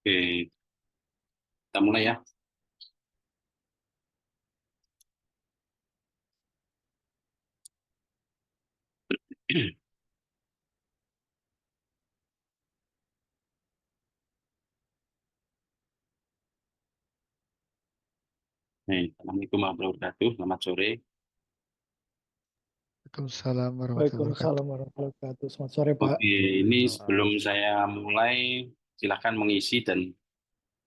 Oke, kita mulai ya. Assalamualaikum warahmatullahi wabarakatuh. Selamat sore. Waalaikumsalam warahmatullahi wabarakatuh. Waalaikumsalam warahmatullahi wabarakatuh. Selamat sore, Pak. Oke, ini sebelum saya mulai, silakan mengisi dan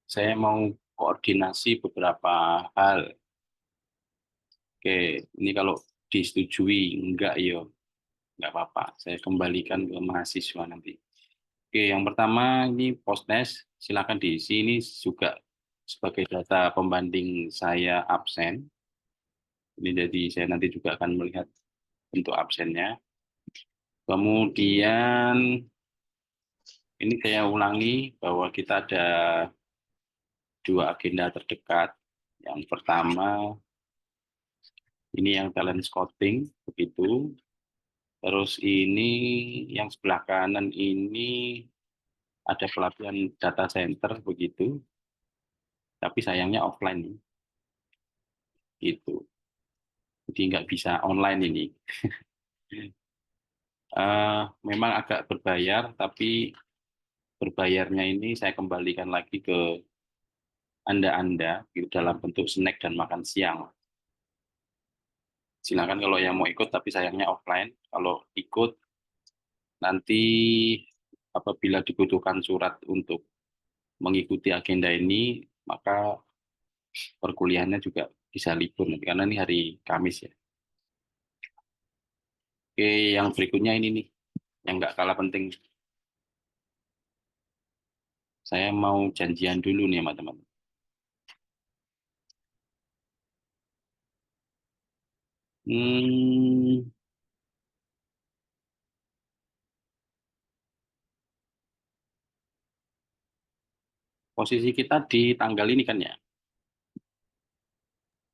saya mau koordinasi beberapa hal. Oke, ini kalau disetujui, enggak ya, enggak apa-apa. Saya kembalikan ke mahasiswa nanti. Oke, yang pertama ini postnes, silakan diisi. Ini juga sebagai data pembanding saya absen. Ini jadi saya nanti juga akan melihat bentuk absennya. Kemudian ini saya ulangi bahwa kita ada dua agenda terdekat. Yang pertama ini yang talent scouting begitu. Terus ini yang sebelah kanan ini ada pelatihan data center begitu. Tapi sayangnya offline gitu. Jadi nggak bisa online ini. Memang agak berbayar, tapi berbayarnya ini saya kembalikan lagi ke Anda gitu, dalam bentuk snack dan makan siang. Silakan kalau yang mau ikut, tapi sayangnya offline. Kalau ikut, nanti apabila dibutuhkan surat untuk mengikuti agenda ini, maka perkuliahannya juga bisa libur nanti, karena ini hari Kamis ya. Oke, yang berikutnya ini nih, yang nggak kalah penting. Saya mau janjian dulu nih sama teman-teman. Hmm, posisi kita di tanggal ini kan ya.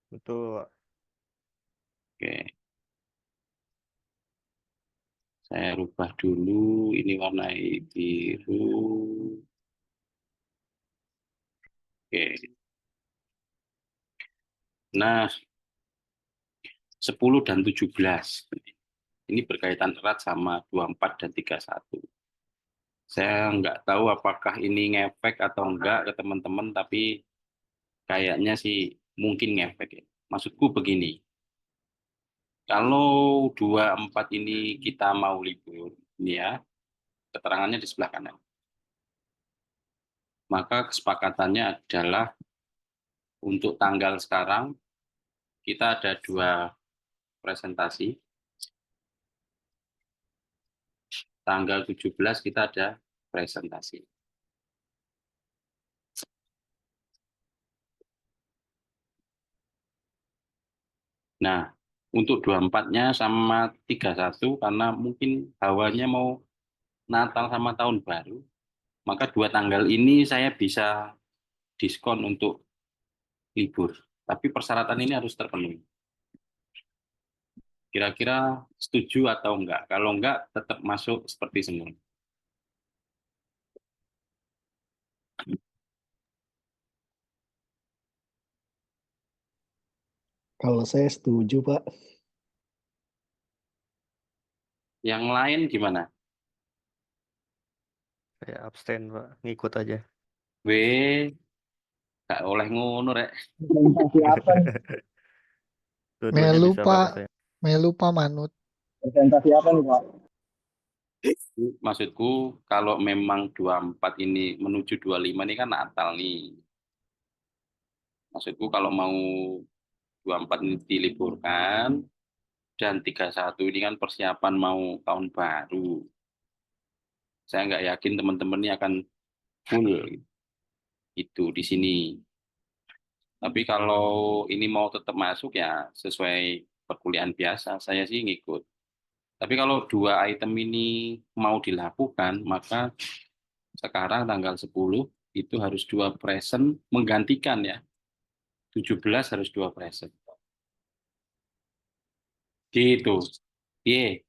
Betul. Oke, saya rubah dulu. Ini warna biru. Oke. Nah, 10 dan 17. Ini berkaitan erat sama 24 dan 31. Saya nggak tahu apakah ini ngefek atau enggak ke teman-teman, tapi kayaknya sih mungkin ngefek ya. Maksudku begini, kalau 24 ini kita mau libur, ini ya, keterangannya di sebelah kanan. Maka kesepakatannya adalah untuk tanggal sekarang, kita ada dua presentasi. Tanggal 17 kita ada presentasi. Nah, untuk 24-nya sama 31 karena mungkin hawanya mau Natal sama Tahun Baru, maka dua tanggal ini saya bisa diskon untuk libur. Tapi persyaratan ini harus terpenuhi. Kira-kira setuju atau enggak? Kalau enggak, tetap masuk seperti semula. Kalau saya setuju, Pak. Yang lain gimana? Saya abstain, Pak. Ngikut aja. Gak oleh ngono rek. Presentasi apa nih? Dua-duanya Melu, bisa, Pak. Pak. Saya. Melu, Pak Manut. Presentasi apa nih, Pak? Maksudku kalau memang 24 ini menuju 25 ini kan Natal nih. Maksudku kalau mau 24 ini diliburkan dan 31 ini kan persiapan mau tahun baru. Saya nggak yakin teman-teman ini akan full itu di sini. Tapi kalau ini mau tetap masuk ya sesuai perkuliahan biasa, saya sih ngikut. Tapi kalau dua item ini mau dilakukan, maka sekarang tanggal 10 itu harus dua present menggantikan ya. 17 harus dua present. Gitu. Iya.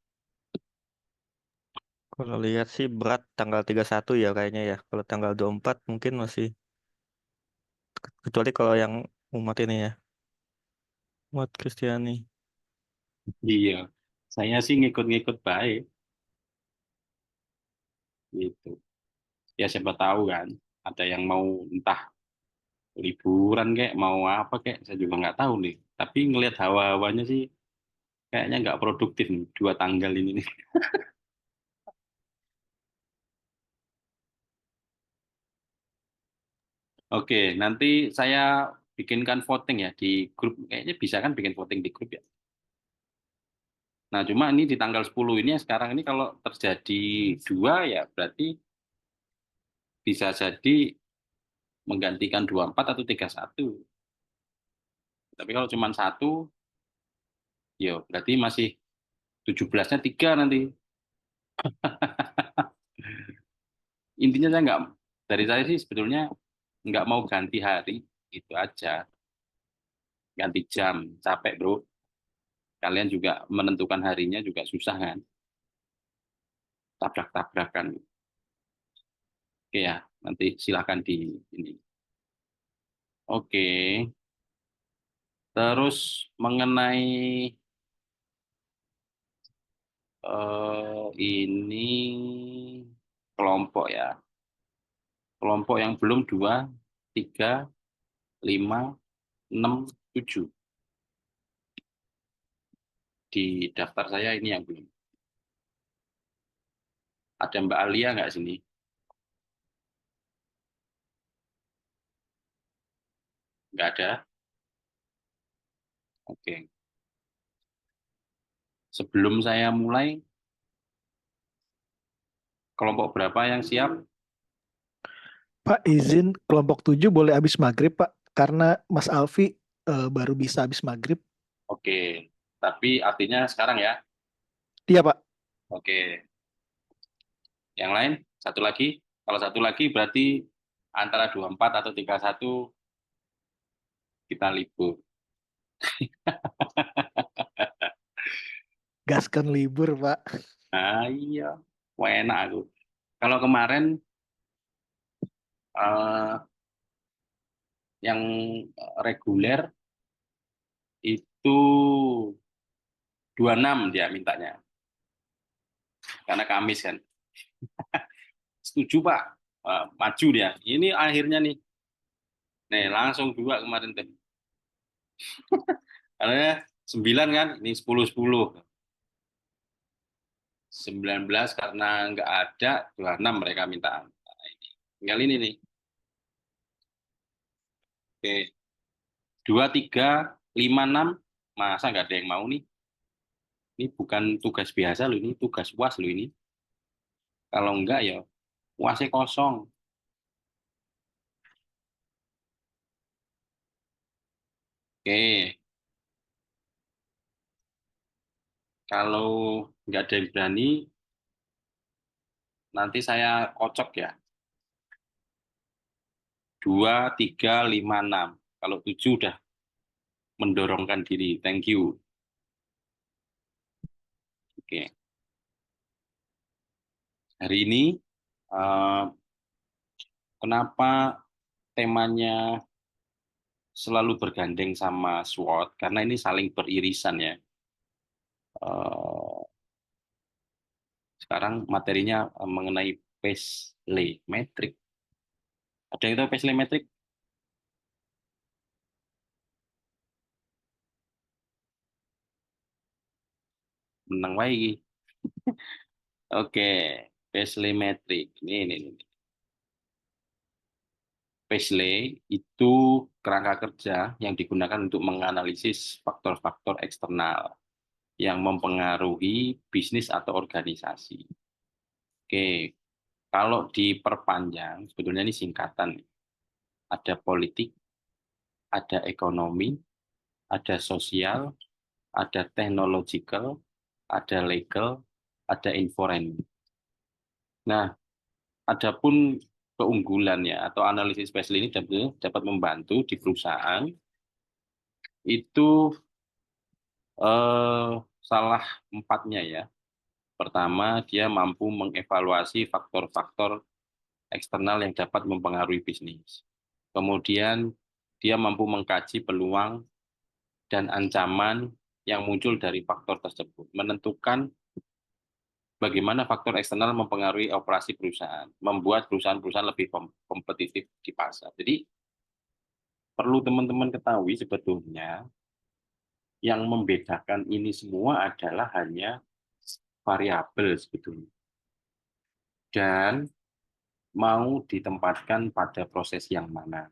Kalau lihat sih berat tanggal 31 ya kayaknya ya. Kalau tanggal 24 mungkin masih, kecuali kalau yang umat ini ya, umat Kristiani. Iya, saya sih ngikut-ngikut baik gitu. Ya siapa tahu kan, ada yang mau entah liburan kayak mau apa kayak saya juga nggak tahu nih. Tapi ngelihat hawa-hawanya sih kayaknya nggak produktif nih 2 tanggal ini nih. Oke, nanti saya bikinkan voting ya di grup. Kayaknya bisa kan bikin voting di grup ya. Nah, cuma ini di tanggal 10 ini ya, sekarang ini kalau terjadi 2 ya berarti bisa jadi menggantikan 24 atau 31. Tapi kalau cuma 1, ya berarti masih 17-nya 3 nanti. Intinya saya nggak, dari saya sih sebetulnya nggak mau ganti hari, itu aja. Ganti jam, capek bro. Kalian juga menentukan harinya juga susah kan. Tabrak-tabrakan. Oke ya, nanti silakan di ini. Oke, terus mengenai ini kelompok ya. Kelompok yang belum 2, 3, 5, 6, 7. Di daftar saya ini yang belum. Ada Mbak Alia nggak sini? Nggak ada? Oke. Sebelum saya mulai, kelompok berapa yang siap? Pak, izin kelompok 7 boleh habis maghrib, Pak. Karena Mas Alfi baru bisa habis maghrib. Oke. Tapi artinya sekarang ya? Iya, Pak. Oke. Yang lain? Satu lagi? Kalau satu lagi berarti antara 24 atau 31 kita libur. Gaskan libur, Pak. Nah, iya. Wah, enak aku. Kalau kemarin eh, yang reguler itu 26 dia mintanya. Karena Kamis kan. Setuju Pak. Maju dia. Ini akhirnya nih. Nih, langsung 2 kemarin tuh. Karena 9 kan, ini 10-10. 19 karena nggak ada, 26 mereka minta. Nah, ini. Tinggal ini nih. Oke. 2, 3, 5, 6. Masa nggak ada yang mau nih? Ini bukan tugas biasa loh, ini tugas UAS loh ini. Kalau enggak ya UASnya kosong. Oke. Kalau nggak ada yang berani, nanti saya kocok ya. 2, 3, 5, 6. Kalau 7 udah mendorongkan diri. Thank you. Oke. Hari ini eh, kenapa temanya selalu bergandeng sama SWOT? Karena ini saling beririsan ya. Eh, Sekarang materinya mengenai Paisley Metric. Ada yang tahu Paisley Metric? Menang lagi. Oke, Paisley Metric. Ini. Paisley itu kerangka kerja yang digunakan untuk menganalisis faktor-faktor eksternal yang mempengaruhi bisnis atau organisasi. Oke, kalau diperpanjang, sebetulnya ini singkatan. Ada politik, ada ekonomi, ada sosial, ada technological, ada legal, ada environment. Nah, adapun keunggulannya atau analisis spesial ini dapat membantu di perusahaan itu salah 4-nya ya. Pertama, dia mampu mengevaluasi faktor-faktor eksternal yang dapat mempengaruhi bisnis. Kemudian, dia mampu mengkaji peluang dan ancaman yang muncul dari faktor tersebut, menentukan bagaimana faktor eksternal mempengaruhi operasi perusahaan, membuat perusahaan-perusahaan lebih kompetitif di pasar. Jadi, perlu teman-teman ketahui sebetulnya yang membedakan ini semua adalah hanya variabel sebetulnya. Dan mau ditempatkan pada proses yang mana.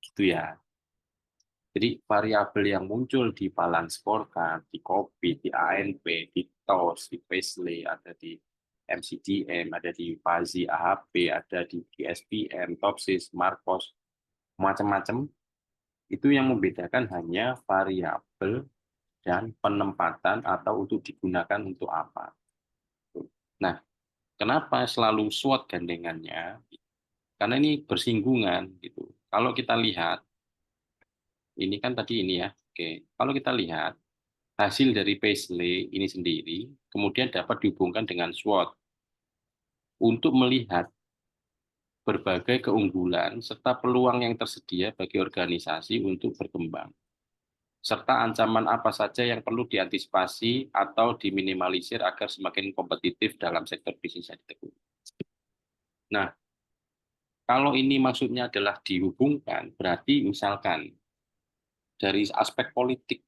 Gitu ya. Jadi variabel yang muncul di balance scorecard, di kopi, di ANP, di TOS, di Paisley, ada di MCDM, ada di FASI, AHP, ada di GSPM, Topsis, Marcos, macam-macam. Itu yang membedakan hanya variabel dan penempatan atau untuk digunakan untuk apa. Nah, kenapa selalu SWOT gandengannya? Karena ini bersinggungan gitu. Kalau kita lihat, ini kan tadi ini ya. Oke, kalau kita lihat hasil dari Paisley ini sendiri, kemudian dapat dihubungkan dengan SWOT untuk melihat berbagai keunggulan serta peluang yang tersedia bagi organisasi untuk berkembang, serta ancaman apa saja yang perlu diantisipasi atau diminimalisir agar semakin kompetitif dalam sektor bisnis yang ditekuni. Nah, kalau ini maksudnya adalah dihubungkan, berarti misalkan dari aspek politik,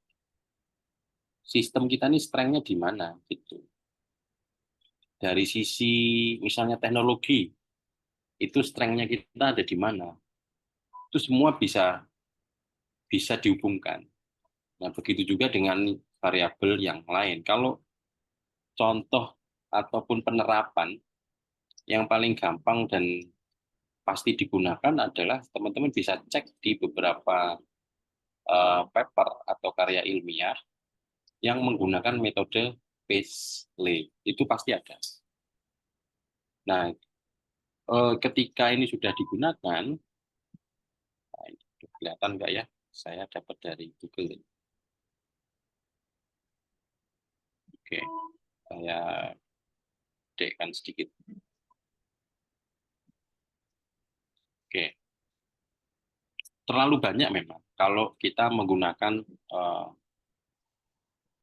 sistem kita ini strength-nya di mana gitu. Dari sisi misalnya teknologi, itu strength-nya kita ada di mana. Itu semua bisa dihubungkan. Nah, begitu juga dengan variabel yang lain. Kalau contoh ataupun penerapan yang paling gampang dan pasti digunakan adalah teman-teman bisa cek di beberapa paper atau karya ilmiah yang menggunakan metode Paisley. Itu pasti ada. Nah, ketika ini sudah digunakan, nah, ini kelihatan nggak ya? Saya dapat dari Google. Oke, saya dekkan sedikit. Oke, terlalu banyak memang. Kalau kita menggunakan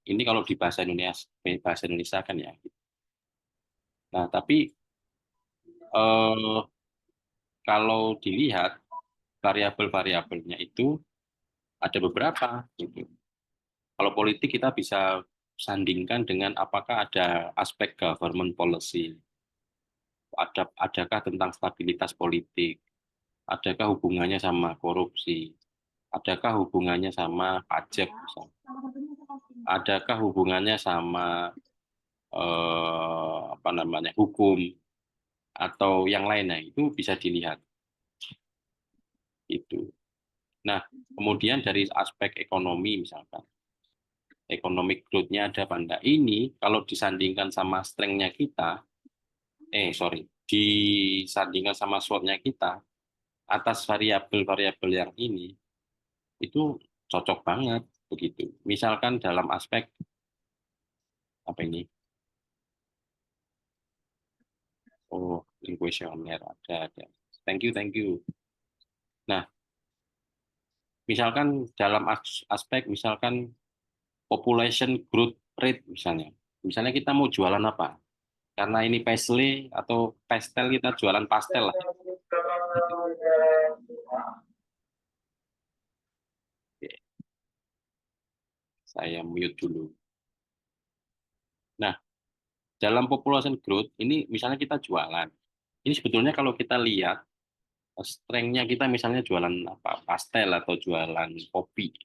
ini kalau di bahasa Indonesia kan ya. Nah, tapi kalau dilihat variabel-variabelnya itu ada beberapa gitu. Kalau politik kita bisa sandingkan dengan apakah ada aspek government policy, adakah tentang stabilitas politik, adakah hubungannya sama korupsi, adakah hubungannya sama pajak, misalnya. Adakah hubungannya sama hukum atau yang lainnya, itu bisa dilihat. Itu. Nah, kemudian dari aspek ekonomi misalkan, economic growth-nya ada apa enggak, ini kalau disandingkan sama strength-nya kita, disandingkan sama SWOT-nya kita, atas variabel-variabel yang ini, itu cocok banget begitu. Misalkan dalam aspek apa ini? Oh, kuesioner ada. Thank you. Nah, misalkan dalam aspek misalkan population growth rate misalnya. Misalnya kita mau jualan apa? Karena ini Paisley atau pastel, kita jualan pastel lah. Oke. Saya mute dulu. Nah, dalam population growth ini misalnya kita jualan. Ini sebetulnya kalau kita lihat strength-nya kita misalnya jualan apa? Pastel atau jualan kopi.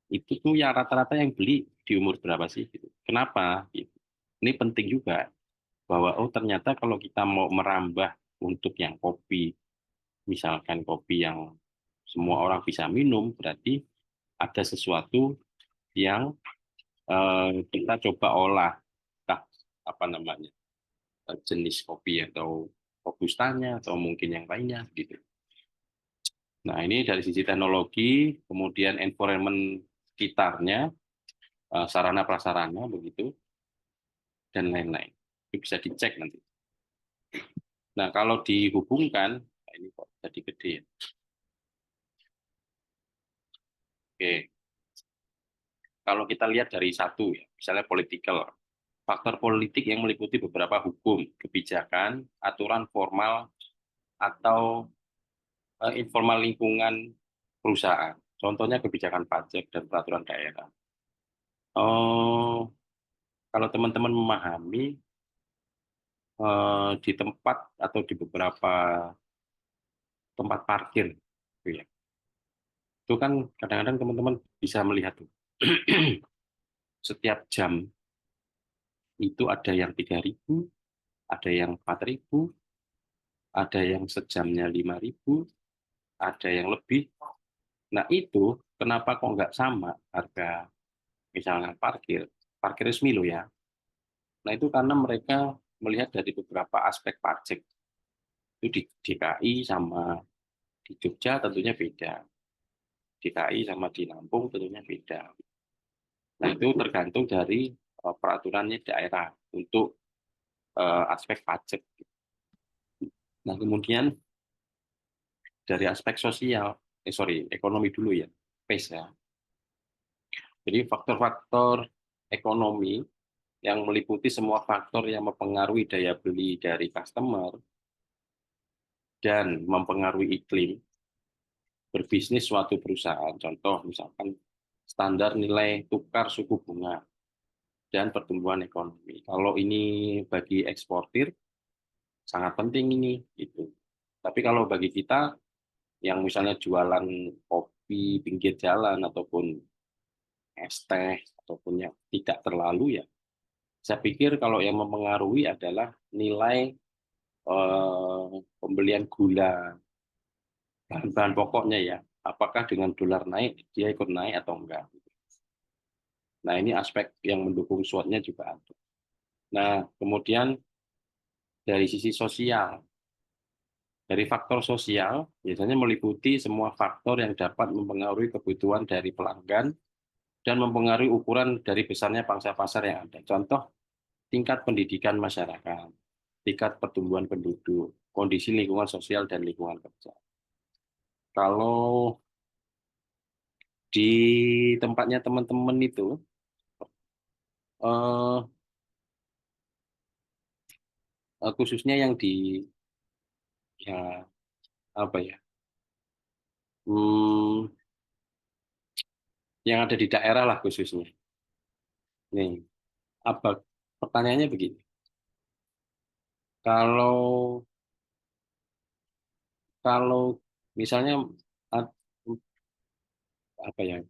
Itu tuh yang rata-rata yang beli di umur berapa sih gitu. Kenapa? Gitu. Ini penting juga bahwa ternyata kalau kita mau merambah untuk yang kopi, misalkan kopi yang semua orang bisa minum, berarti ada sesuatu yang kita coba olah, apa namanya, jenis kopi atau robustanya atau mungkin yang lainnya gitu. Nah, ini dari sisi teknologi, kemudian environment sekitarnya, sarana prasarana begitu. dan lain-lain. Itu bisa dicek nanti. Nah, kalau dihubungkan, nah ini kok jadi gede ya. Oke, kalau kita lihat dari satu ya, misalnya political, faktor politik yang meliputi beberapa hukum, kebijakan, aturan formal, atau informal lingkungan perusahaan. Contohnya kebijakan pajak dan peraturan daerah. Oh, kalau teman-teman memahami di tempat atau di beberapa tempat parkir, gitu ya, itu kan kadang-kadang teman-teman bisa melihat tuh, setiap jam itu ada yang 3.000, ada yang 4.000, ada yang sejamnya 5.000, ada yang lebih. Nah itu kenapa kok nggak sama harga misalnya parkir, parkir resmi loh ya. Nah itu karena mereka melihat dari beberapa aspek pajak. Itu di DKI sama di Jogja tentunya beda. DKI sama di Lampung tentunya beda. Nah itu tergantung dari peraturannya daerah untuk aspek pajak. Nah kemudian dari aspek sosial, ekonomi dulu ya, PACE ya. Jadi faktor-faktor ekonomi yang meliputi semua faktor yang mempengaruhi daya beli dari customer dan mempengaruhi iklim berbisnis suatu perusahaan. Contoh misalkan standar nilai tukar suku bunga dan pertumbuhan ekonomi. Kalau ini bagi eksportir sangat penting ini itu. Tapi kalau bagi kita yang misalnya jualan kopi pinggir jalan ataupun es teh ataupun yang tidak terlalu ya, saya pikir kalau yang mempengaruhi adalah nilai pembelian gula, bahan-bahan pokoknya ya. Apakah dengan dolar naik dia ikut naik atau enggak? Nah ini aspek yang mendukung SWOT-nya juga ada. Nah kemudian dari sisi sosial, dari faktor sosial biasanya meliputi semua faktor yang dapat mempengaruhi kebutuhan dari pelanggan dan mempengaruhi ukuran dari besarnya pangsa pasar yang ada. Contoh, tingkat pendidikan masyarakat, tingkat pertumbuhan penduduk, kondisi lingkungan sosial dan lingkungan kerja. Kalau di tempatnya teman-teman itu, eh, khususnya yang di ya apa ya, hmm, yang ada di daerah lah khususnya. Nih, apa pertanyaannya begini? Kalau kalau misalnya ah, apa ya,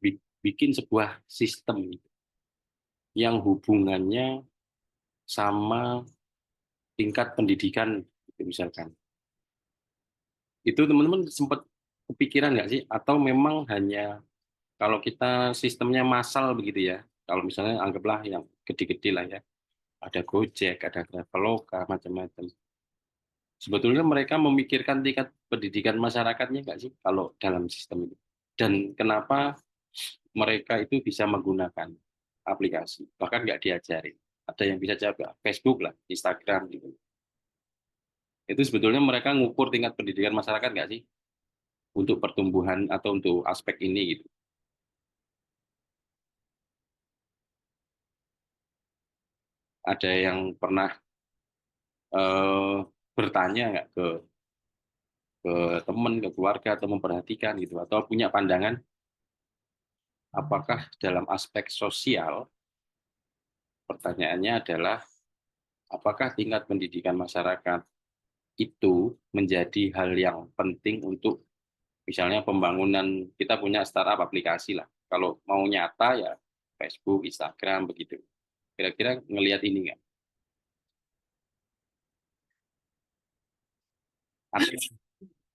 bikin sebuah sistem yang hubungannya sama tingkat pendidikan, gitu misalkan, itu teman-teman sempat kepikiran nggak sih? Atau memang hanya kalau kita sistemnya massal begitu ya? Kalau misalnya anggaplah yang gede-gede lah ya, ada Gojek, ada Traveloka, macam-macam. Sebetulnya mereka memikirkan tingkat pendidikan masyarakatnya nggak sih kalau dalam sistem itu? Dan kenapa mereka itu bisa menggunakan aplikasi, bahkan nggak diajarin. Ada yang bisa jaga Facebook lah, Instagram gitu. Itu sebetulnya mereka ngukur tingkat pendidikan masyarakat nggak sih untuk pertumbuhan atau untuk aspek ini gitu. Ada yang pernah eh, bertanya nggak ke teman, ke keluarga atau memperhatikan gitu atau punya pandangan apakah dalam aspek sosial pertanyaannya adalah apakah tingkat pendidikan masyarakat itu menjadi hal yang penting untuk misalnya pembangunan kita punya startup aplikasi lah. Kalau mau nyata ya Facebook, Instagram begitu. Kira-kira ngelihat ini nggak? Aspek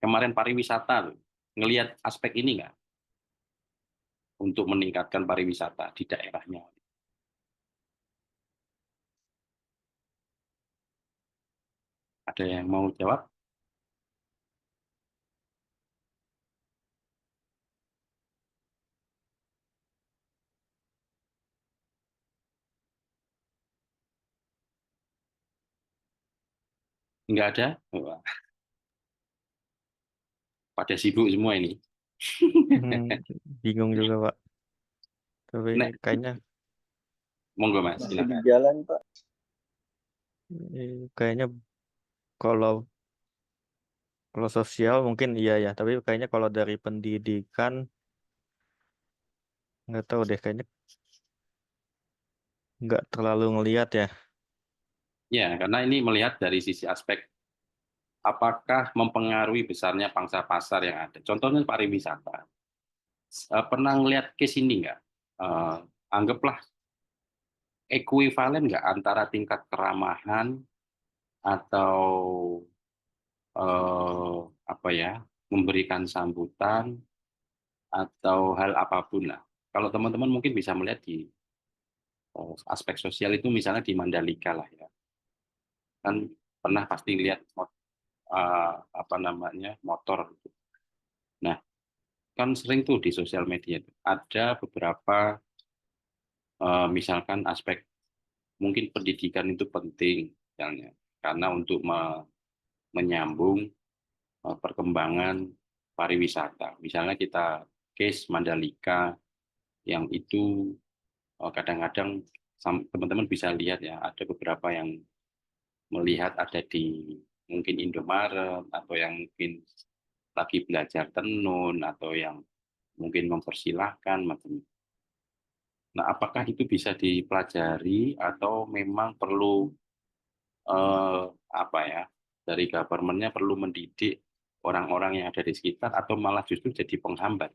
kemarin pariwisata tuh, ngelihat aspek ini nggak untuk meningkatkan pariwisata di daerahnya? Ada yang mau jawab? Nggak ada. Wah, pada sibuk semua ini. Bingung juga Pak. Tapi Nek, kayaknya monggo Mas, Masih di silakan. jalan, Pak. kayaknya kalau kalau sosial mungkin iya ya. Tapi kayaknya kalau dari pendidikan nggak tahu deh. Kayaknya nggak terlalu ngelihat ya. Ya, karena ini melihat dari sisi aspek apakah mempengaruhi besarnya pangsa pasar yang ada. Contohnya pariwisata. Pernah ngelihat case ini nggak? Anggaplah ekuivalen nggak antara tingkat keramahan atau eh, apa ya, memberikan sambutan atau hal apapun lah. Kalau teman-teman mungkin bisa melihat di aspek sosial itu misalnya di Mandalika lah ya. Kan pernah pasti lihat apa namanya motor. Nah, kan sering tuh di sosial media itu ada beberapa misalkan aspek mungkin pendidikan itu penting misalnya karena untuk menyambung perkembangan pariwisata. Misalnya kita case Mandalika yang itu kadang-kadang teman-teman bisa lihat ya ada beberapa yang melihat ada di mungkin Indomaret atau yang mungkin lagi belajar tenun atau yang mungkin mempersilahkan macam. Nah, apakah itu bisa dipelajari atau memang perlu apa ya dari government-nya perlu mendidik orang-orang yang ada di sekitar atau malah justru jadi penghambat?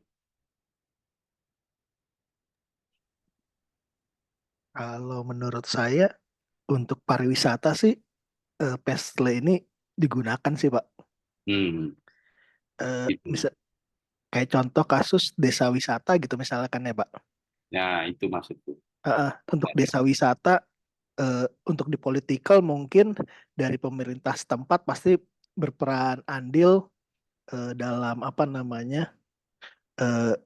Kalau menurut saya untuk pariwisata sih Pestle ini digunakan sih Pak. Hmm, itu. Misal kayak contoh kasus desa wisata gitu misalkan ya Pak. Nah, itu maksudku. Untuk desa wisata untuk di politikal mungkin dari pemerintah setempat pasti berperan andil dalam apa namanya eh,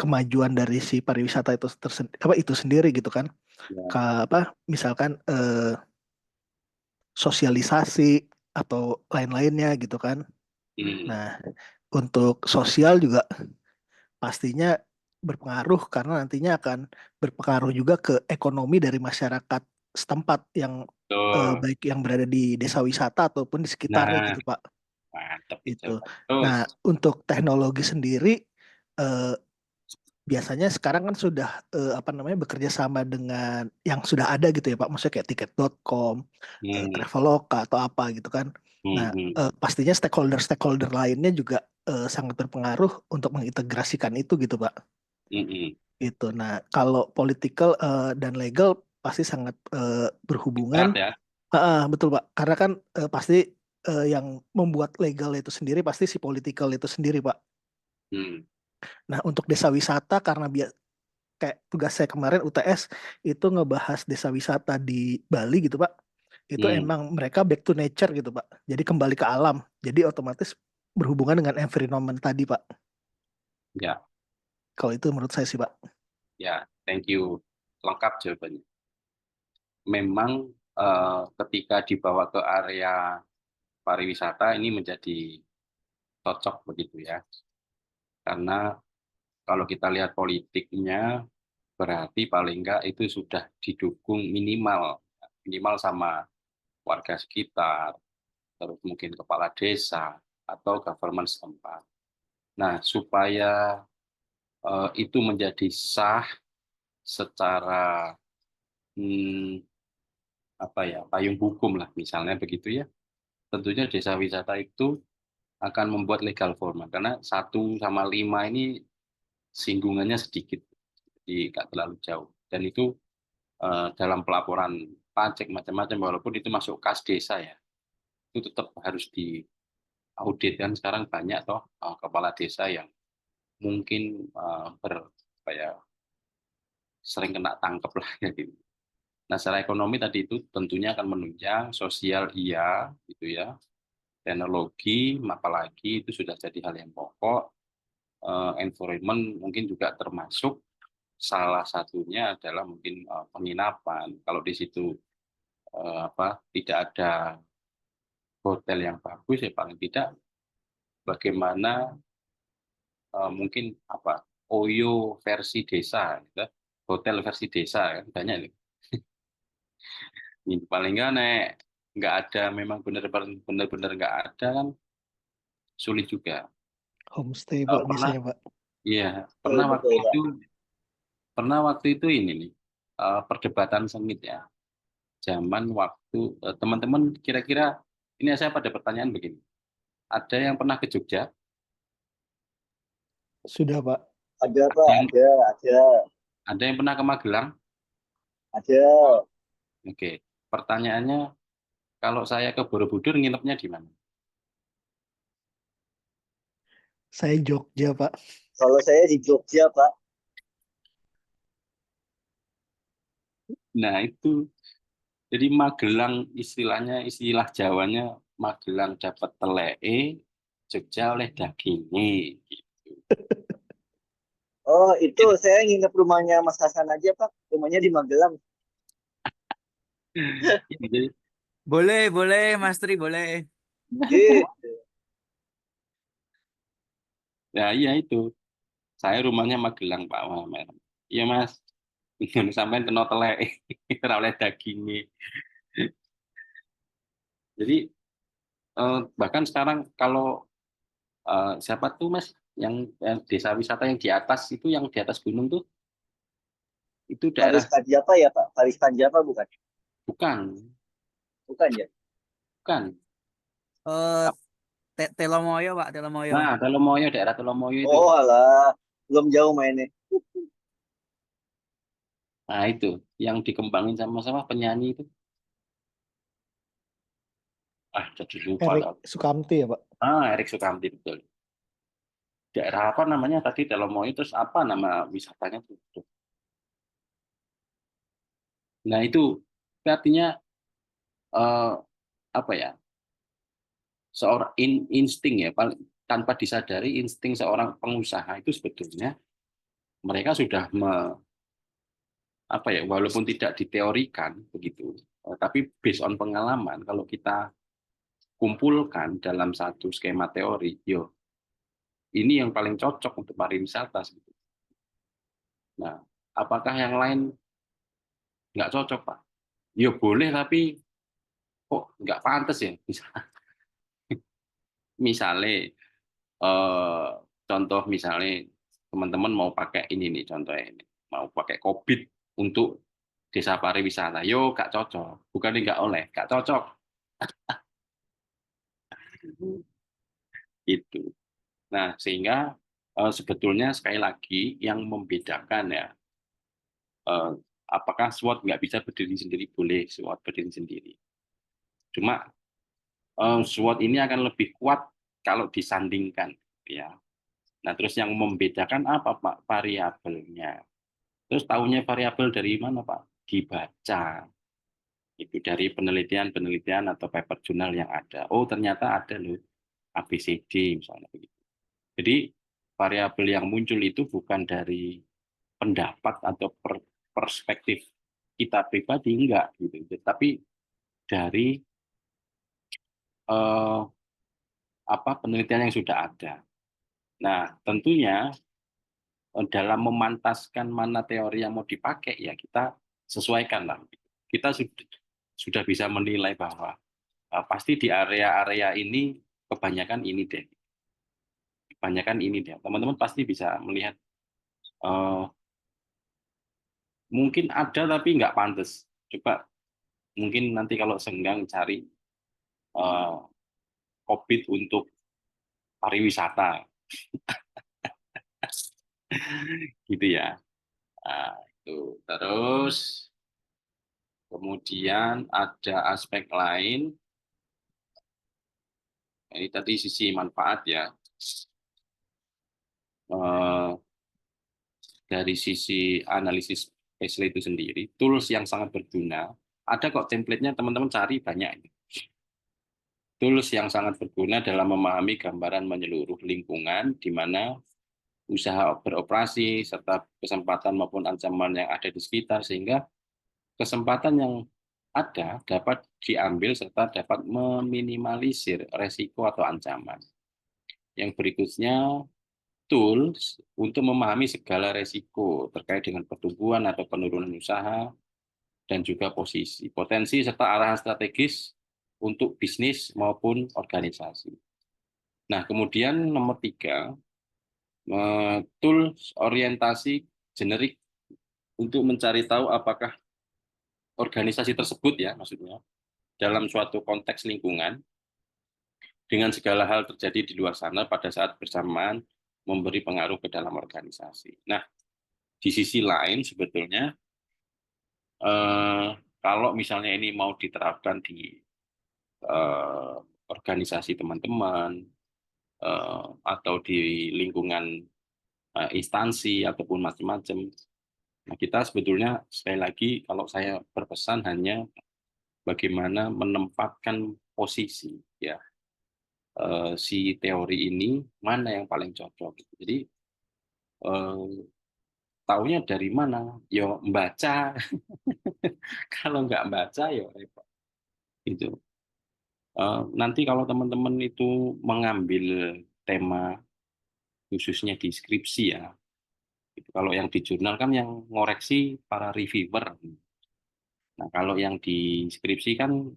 kemajuan dari si pariwisata itu apa itu sendiri gitu kan. Ya. Apa misalkan sosialisasi atau lain-lainnya gitu kan. Hmm, Nah, untuk sosial juga pastinya berpengaruh karena nantinya akan berpengaruh juga ke ekonomi dari masyarakat setempat yang betul. baik yang berada di desa wisata ataupun di sekitarnya Nah, gitu Pak. mantap itu. Itu. Terus, Nah, untuk teknologi sendiri eh, biasanya sekarang kan sudah apa namanya bekerja sama dengan yang sudah ada gitu ya Pak. Maksudnya kayak tiket.com, hmm, Traveloka atau apa gitu kan. Nah, hmm. pastinya stakeholder-stakeholder lainnya juga sangat berpengaruh untuk mengintegrasikan itu gitu Pak. Hmm. Itu. Nah, kalau political dan legal pasti sangat berhubungan. Berat ya. Betul Pak. Karena kan pasti yang membuat legal itu sendiri pasti si political itu sendiri Pak. Hmm, Nah, untuk desa wisata karena kayak tugas saya kemarin UTS itu ngebahas desa wisata di Bali gitu Pak. Itu hmm. emang mereka back to nature gitu Pak. Jadi kembali ke alam. Jadi otomatis berhubungan dengan environment tadi Pak. Ya, Kalau itu menurut saya sih Pak. ya, thank you. Lengkap jawabannya. Memang ketika dibawa ke area pariwisata ini menjadi cocok begitu ya. Karena kalau kita lihat politiknya, berarti paling enggak itu sudah didukung minimal sama warga sekitar, terus mungkin kepala desa atau government setempat. Nah, supaya itu menjadi sah secara hmm, apa ya payung hukum lah misalnya begitu ya. Tentunya desa wisata itu akan membuat legal format karena 1 sama 5 ini singgungannya sedikit, jadi nggak terlalu jauh. Dan itu dalam pelaporan pajak macam-macam walaupun itu masuk kas desa ya, itu tetap harus diaudit kan sekarang banyak toh kepala desa yang mungkin apa ya, sering kena tangkep lah ya gitu. Nah, secara ekonomi tadi itu tentunya akan menunjang, sosial iya gitu ya. Teknologi apalagi itu sudah jadi hal yang pokok. Environment mungkin juga termasuk, salah satunya adalah mungkin penginapan. Kalau di situ apa tidak ada hotel yang bagus ya paling tidak bagaimana mungkin apa Oyo versi desa, gitu. Hotel versi desa kan banyak nih. Ini paling nggak ada memang benar-benar nggak ada kan sulit juga. Homestay Pak bisa Pernah ya Pak. iya Betul, betul, Pak. pernah waktu itu ini nih perdebatan sengit ya. Zaman waktu teman-teman kira-kira ini saya pada pertanyaan begini. Ada yang pernah ke Jogja? Sudah Pak. Ada, Ada Pak. yang, Ada. ada yang pernah ke Magelang? Ada. Oke. Pertanyaannya, kalau saya ke Borobudur nginepnya di mana? Saya Jogja Pak. Kalau saya di Jogja, Pak. Nah, itu. Jadi Magelang istilahnya, istilah Jawanya Magelang dapat telee, Jogja oleh dagingnya. Gitu. Oh, itu saya nginep rumahnya Mas Hasan aja, Pak. Rumahnya di Magelang. Jadi, Boleh, Mas Tri, boleh. Gitu. ya iya itu. Saya rumahnya Magelang, Pak Muhammad. Iya, Mas. Sampai kena telee, oleh dagingnya. Jadi, bahkan sekarang kalau siapa tuh Mas yang desa wisata yang di atas itu yang di atas gunung tuh itu daerah Paris Panjapa ya, Pak? Paris Panjapa bukan? bukan Bukan ya? bukan Eh, Telomoyo, Pak, Telomoyo. nah Telomoyo daerah Telomoyo itu Oh, alah. Belum jauh mainnya. nah itu yang dikembangin sama penyanyi itu jadi lupa Erik lah. Sukamti ya Pak. Erik Sukamti betul daerah apa namanya tadi Telomoyo terus apa nama wisatanya tuh nah itu artinya eh, apa ya seorang insting ya paling tanpa disadari insting seorang pengusaha itu sebetulnya mereka sudah apa ya walaupun tidak diteorikan begitu tapi based on pengalaman kalau kita kumpulkan dalam satu skema teori yo ini yang paling cocok untuk pariwisata sebetulnya. Nah apakah yang lain nggak cocok Pak yo boleh tapi kok nggak pantas ya misalnya eh, contoh misalnya teman-teman mau pakai ini nih contohnya ini mau pakai COVID untuk desa pariwisata yo nggak cocok bukan nggak oleh nggak cocok itu. Nah, sehingga sebetulnya sekali lagi yang membedakan ya, apakah SWOT nggak bisa berdiri sendiri? Boleh SWOT berdiri sendiri. Cuma SWOT ini akan lebih kuat kalau disandingkan. Ya. Nah, terus yang membedakan apa Pak? Variabelnya. Terus tahunya variabel dari mana Pak? Dibaca. Itu dari penelitian-penelitian atau paper jurnal yang ada. Oh, ternyata ada loh ABCD misalnya begitu. Jadi variabel yang muncul itu bukan dari pendapat atau perspektif kita pribadi enggak gitu, tapi dari eh, apa penelitian yang sudah ada. Nah, tentunya dalam memantaskan mana teori yang mau dipakai ya kita sesuaikan lah. Kita sudah bisa menilai bahwa pasti di area-area ini kebanyakan ini deh. Kebanyakan ini deh. Teman-teman pasti bisa melihat mungkin ada tapi nggak pantas. Coba mungkin nanti kalau senggang cari uh, COVID untuk pariwisata, gitu ya. Nah, itu. Terus kemudian ada aspek lain. Ini tadi sisi manfaat ya. Dari sisi analisis Pesle itu sendiri, tools yang sangat berguna. Ada kok template-nya teman-teman cari banyak. Tools yang sangat berguna dalam memahami gambaran menyeluruh lingkungan di mana usaha beroperasi serta kesempatan maupun ancaman yang ada di sekitar sehingga kesempatan yang dapat diambil serta dapat meminimalisir resiko atau ancaman. Yang berikutnya, tools untuk memahami segala resiko terkait dengan pertumbuhan atau penurunan usaha dan juga potensi serta arahan strategis untuk bisnis maupun organisasi. Nah, kemudian nomor 3, tools orientasi generik untuk mencari tahu apakah organisasi tersebut ya maksudnya dalam suatu konteks lingkungan dengan segala hal terjadi di luar sana pada saat bersamaan memberi pengaruh ke dalam organisasi. Nah, di sisi lain sebetulnya kalau misalnya ini mau diterapkan di organisasi teman-teman atau di lingkungan instansi ataupun macam-macam, nah kita sebetulnya sekali lagi kalau saya berpesan hanya bagaimana menempatkan posisi ya si teori ini mana yang paling cocok. Jadi taunya dari mana? Yo membaca. Kalau nggak baca ya repot. Itu. Nanti kalau teman-teman itu mengambil tema khususnya di skripsi ya. Itu kalau yang di jurnal kan yang ngoreksi para reviewer. Nah, kalau yang di skripsi kan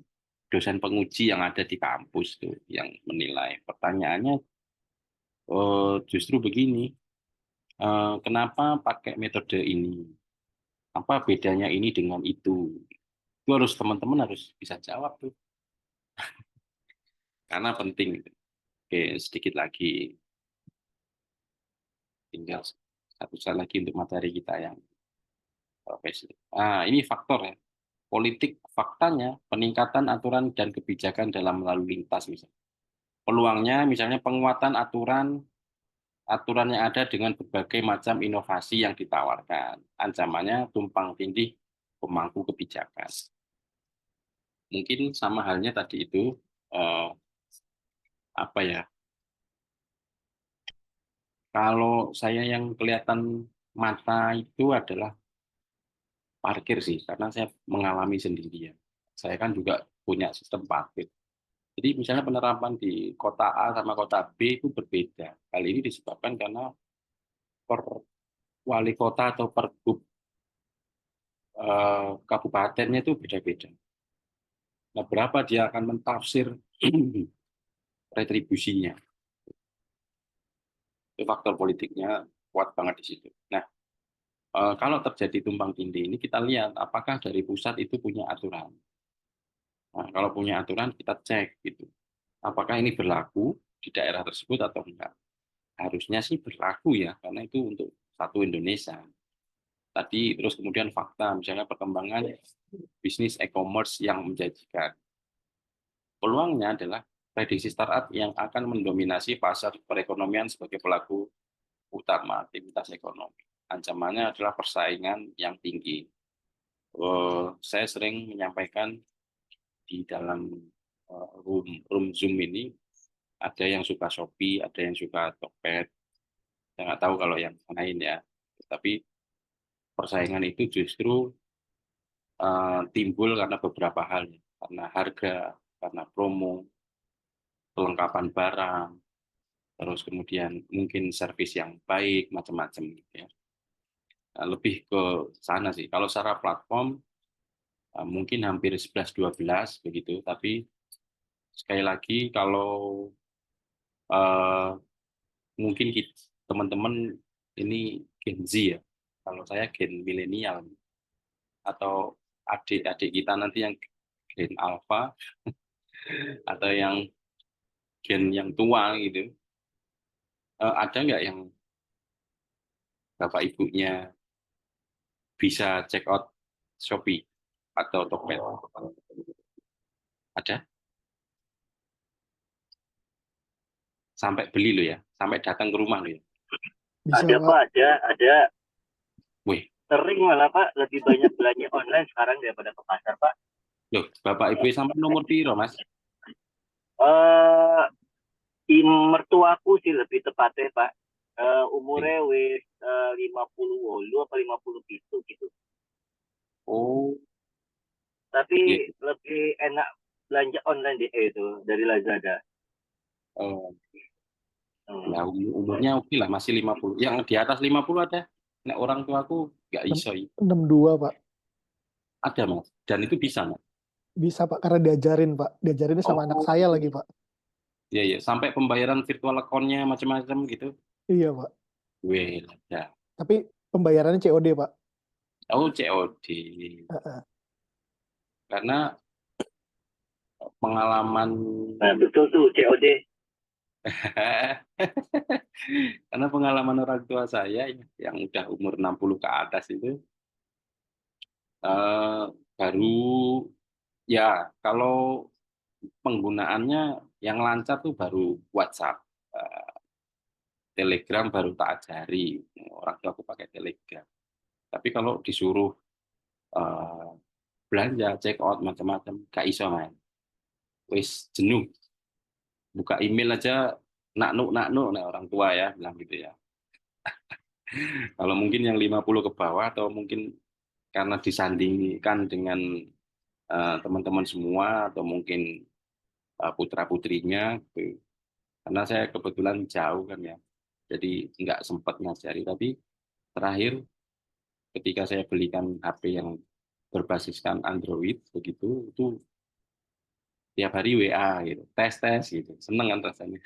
dosen penguji yang ada di kampus tuh yang menilai. Pertanyaannya justru begini, kenapa pakai metode ini? Apa bedanya ini dengan itu? Itu harus teman-teman harus bisa jawab tuh, karena penting. Oke, sedikit lagi, tinggal satu slide lagi untuk materi kita yang profesi. Nah, ini faktor ya. Politik faktanya peningkatan aturan dan kebijakan dalam lalu lintas misalnya. Peluangnya misalnya penguatan aturan yang ada dengan berbagai macam inovasi yang ditawarkan. Ancamannya tumpang tindih pemangku kebijakan. Mungkin sama halnya tadi itu apa ya? Kalau saya yang kelihatan mata itu adalah parkir sih, karena saya mengalami sendiri ya. Saya kan juga punya sistem parkir. Jadi misalnya penerapan di kota A sama kota B itu berbeda. Hal ini disebabkan karena per wali kota atau pergub kabupatennya itu beda-beda. Nah, berapa dia akan mentafsir retribusinya. Itu faktor politiknya kuat banget di situ. Nah, kalau terjadi tumpang tindih ini kita lihat apakah dari pusat itu punya aturan. Nah, kalau punya aturan kita cek gitu. Apakah ini berlaku di daerah tersebut atau enggak? Harusnya sih berlaku ya, karena itu untuk satu Indonesia. Tadi terus kemudian fakta, misalnya perkembangan bisnis e-commerce yang menjanjikan. Peluangnya adalah prediksi startup yang akan mendominasi pasar perekonomian sebagai pelaku utama aktivitas ekonomi. Ancamannya adalah persaingan yang tinggi. Saya sering menyampaikan di dalam room Zoom ini, ada yang suka Shopee, ada yang suka Tokped. Saya nggak tahu kalau yang lain ya. Tapi persaingan itu justru timbul karena beberapa hal. Karena harga, karena promo, kelengkapan barang, terus kemudian mungkin servis yang baik, macam-macam gitu ya. Nah, lebih ke sana sih. Kalau secara platform mungkin hampir 11-12 begitu, tapi sekali lagi kalau mungkin teman-teman ini Gen Z ya, kalau saya Gen milenial atau adik-adik kita nanti yang Gen Alpha atau yang Gen yang tua gitu, ada nggak yang bapak ibunya bisa check out Shopee atau Tokped? Ada? Sampai beli lo ya, sampai datang ke rumah lo ya. Bisa, Ada Pak. Pak, ada. Wih, Sering malah Pak, lebih banyak belanja online sekarang daripada ke pasar Pak. loh, bapak ibu sampai nomor piro Mas? Mertuaku sih lebih tepatnya Pak. Umurnya wis 50 apa 50 gitu. Oh, tapi lebih enak belanja online itu dari Lazada. Oh, Hmm. nah umurnya oke lah, masih 50. Yang di atas 50 ada. Nek orang tua aku nggak iso. 62 Pak. Ada, Mas. Dan itu bisa, Mas. Bisa Pak, karena diajarin Pak. Diajarinnya sama anak saya Oh, lagi Pak. iya, iya. Sampai pembayaran virtual account-nya macam-macam gitu. Iya Pak. Weh, ada. Tapi pembayarannya COD Pak. Oh, COD. Heeh. Karena pengalaman Nah, betul tuh COD. karena pengalaman orang tua saya yang udah umur 60 ke atas itu eh, baru ya kalau penggunaannya yang lancar tuh baru WhatsApp. Eh, Telegram baru tak ajari. Orang tua aku pakai Telegram. Tapi kalau disuruh eh, belanja, check out macam-macam, gak iso main. Wis jenuh. Buka email aja naknuk nah orang tua ya bilang gitu ya. Kalau mungkin yang 50 ke bawah atau mungkin karena disandingkan dengan teman-teman semua atau mungkin putra-putrinya gitu. Karena saya kebetulan jauh kan ya. Jadi nggak sempat ngajari, tapi terakhir ketika saya belikan HP yang berbasiskan Android begitu itu tiap hari WA gitu, tes gitu, seneng kan rasanya.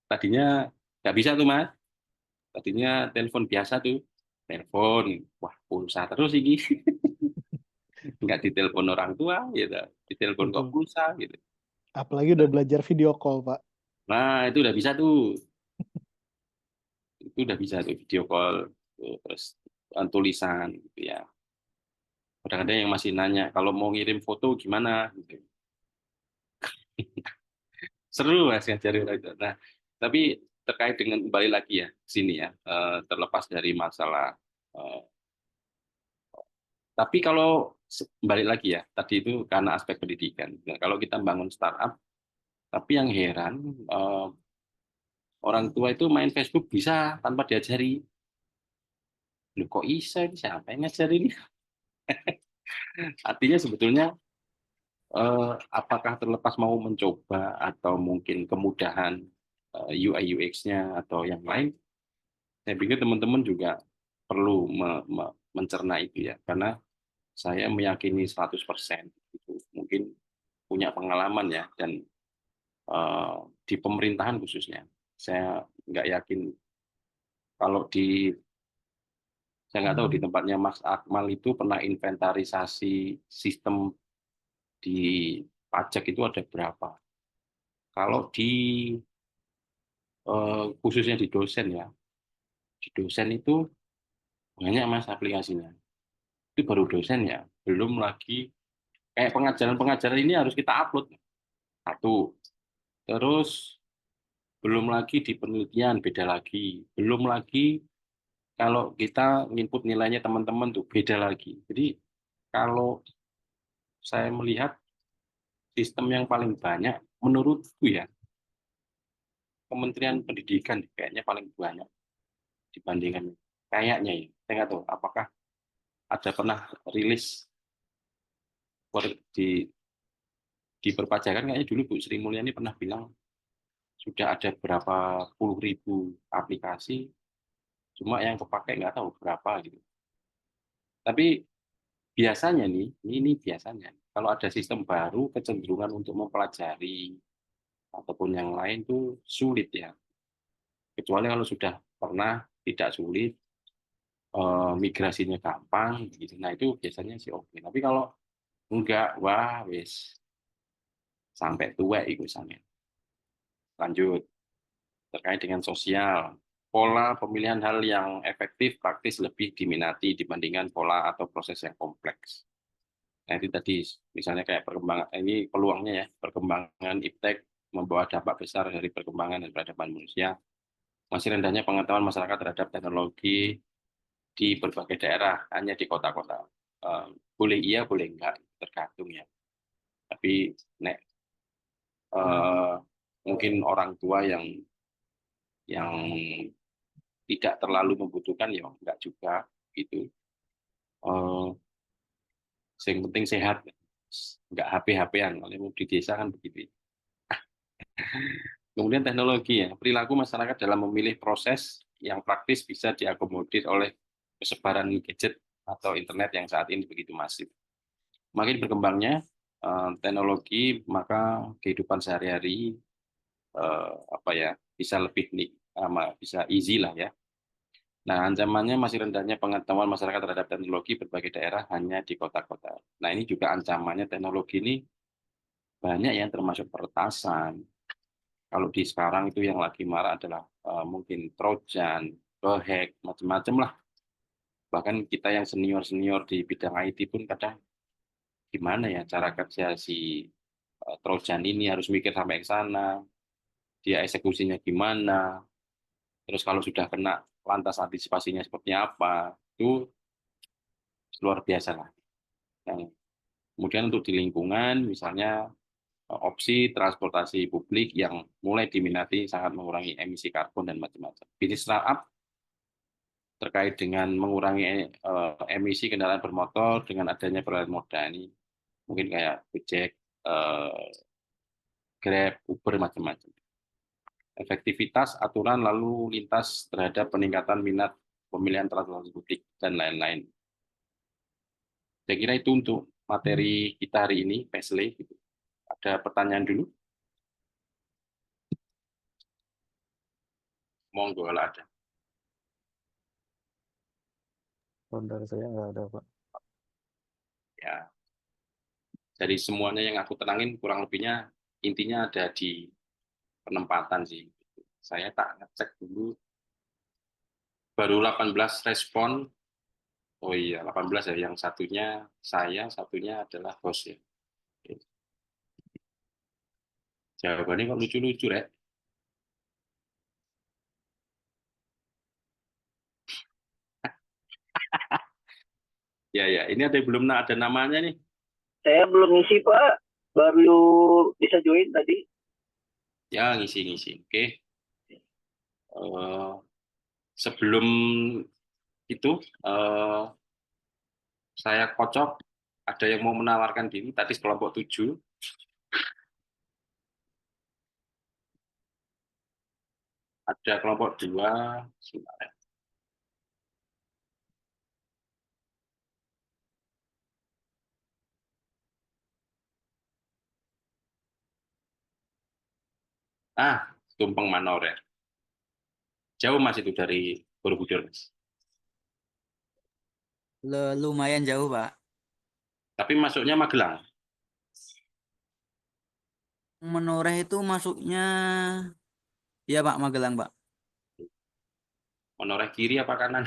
Tadinya nggak bisa tuh Mas, tadinya telepon biasa tuh, telepon, wah pulsa terus ini, nggak ditelepon orang tua gitu, ditelepon kok Betul. pulsa gitu. Apalagi udah belajar video call Pak. Nah itu udah bisa tuh, itu udah bisa tuh video call, tuh, terus tulisan gitu ya. Kadang-kadang yang masih nanya kalau mau ngirim foto gimana gitu. Seru Mas ngajarin orang itu. Nah, tapi terkait dengan kembali lagi ya sini ya, terlepas dari masalah tapi kalau balik lagi ya tadi itu karena aspek pendidikan. Nah, kalau kita bangun startup, tapi yang heran orang tua itu main Facebook bisa tanpa diajari. Loh kok bisa? Ini siapa yang ngajarin? Artinya sebetulnya apakah terlepas mau mencoba atau mungkin kemudahan UI UX-nya atau yang lain, saya pikir teman-teman juga perlu mencerna itu ya, karena saya meyakini 100% itu mungkin punya pengalaman ya, dan di pemerintahan khususnya, saya nggak yakin kalau saya nggak tahu di tempatnya Mas Akmal itu pernah inventarisasi sistem di pajak itu ada berapa. Kalau di khususnya di dosen ya, di dosen itu banyak Mas aplikasinya. Itu baru dosen ya, belum lagi kayak pengajaran-pengajaran ini harus kita upload. Satu. Terus belum lagi di penelitian beda lagi. Belum lagi kalau kita input nilainya teman-teman tuh beda lagi. Jadi kalau saya melihat sistem yang paling banyak menurutku ya Kementerian Pendidikan kayaknya paling banyak dibandingkan kayaknya ya. Saya nggak tahu apakah ada pernah rilis di perpajakan, kayaknya dulu Bu Sri Mulyani pernah bilang sudah ada berapa puluh ribu aplikasi, cuma yang kepakai nggak tahu berapa gitu. Tapi biasanya nih, ini biasanya kalau ada sistem baru kecenderungan untuk mempelajari ataupun yang lain tuh sulit ya. Kecuali kalau sudah pernah tidak sulit, migrasinya gampang gitu. Nah itu biasanya sih oke. Tapi kalau enggak, wah wis sampai tua itu sana. Lanjut terkait dengan sosial. Pola pemilihan hal yang efektif praktis lebih diminati dibandingkan pola atau proses yang kompleks. Nah, itu tadi misalnya kayak perkembangan ini peluangnya ya, perkembangan iptek membawa dampak besar dari perkembangan dan peradaban manusia. Masih rendahnya pengetahuan masyarakat terhadap teknologi di berbagai daerah, hanya di kota-kota. Boleh iya, boleh enggak, tergantung ya. Tapi nek mungkin orang tua yang tidak terlalu membutuhkan ya enggak juga gitu. Yang penting sehat, nggak HP-HPan. Kalau di desa kan begitu. Kemudian teknologi ya, perilaku masyarakat dalam memilih proses yang praktis bisa diakomodir oleh persebaran gadget atau internet yang saat ini begitu masif. Makin berkembangnya teknologi, maka kehidupan sehari-hari bisa lebih bisa easy lah ya. Nah, ancamannya masih rendahnya pengetahuan masyarakat terhadap teknologi berbagai daerah hanya di kota-kota. Nah, ini juga ancamannya teknologi ini banyak yang termasuk peretasan. Kalau di sekarang itu yang lagi marah adalah mungkin Trojan, hack, macam-macam lah. Bahkan kita yang senior-senior di bidang IT pun kadang gimana ya cara kerja si Trojan ini, harus mikir sampai ke sana, dia eksekusinya gimana, terus kalau sudah kena lantas antisipasinya seperti apa, itu luar biasa lah. Yang kemudian untuk di lingkungan, misalnya opsi transportasi publik yang mulai diminati sangat mengurangi emisi karbon dan macam-macam. Bisnis startup terkait dengan mengurangi emisi kendaraan bermotor dengan adanya peralihan moda ini, mungkin kayak Gojek, Grab, Uber, macam-macam. Efektivitas aturan lalu lintas terhadap peningkatan minat pemilihan transportasi publik dan lain-lain. Saya kira itu untuk materi kita hari ini, Pesley. Ada pertanyaan dulu? Monggo kalau ada. Dari saya nggak ada, Pak. Ya. Dari semuanya yang aku tenangin, kurang lebihnya intinya ada di penempatan sih. Saya tak ngecek dulu. Baru 18 respon. Oh iya, 18 ya. Yang satunya saya, satunya adalah host ya. Jawabannya kok lucu-lucu, Rek. Ya, ya. Ini ada belum ada namanya nih. Saya belum ngisi Pak, baru bisa join tadi. Ya, ngisi-ngisi. Oke. Sebelum itu, saya kocok. Ada yang mau menawarkan diri. Tadi kelompok 7. Ada kelompok 2. Sebentar ya. Tumpeng Manorer. Jauh Mas itu dari Borobudur, Mas. Lumayan jauh, Pak. Tapi masuknya Magelang. Menoreh itu masuknya, ya Pak, Magelang, Pak. Menoreh kiri apa kanan?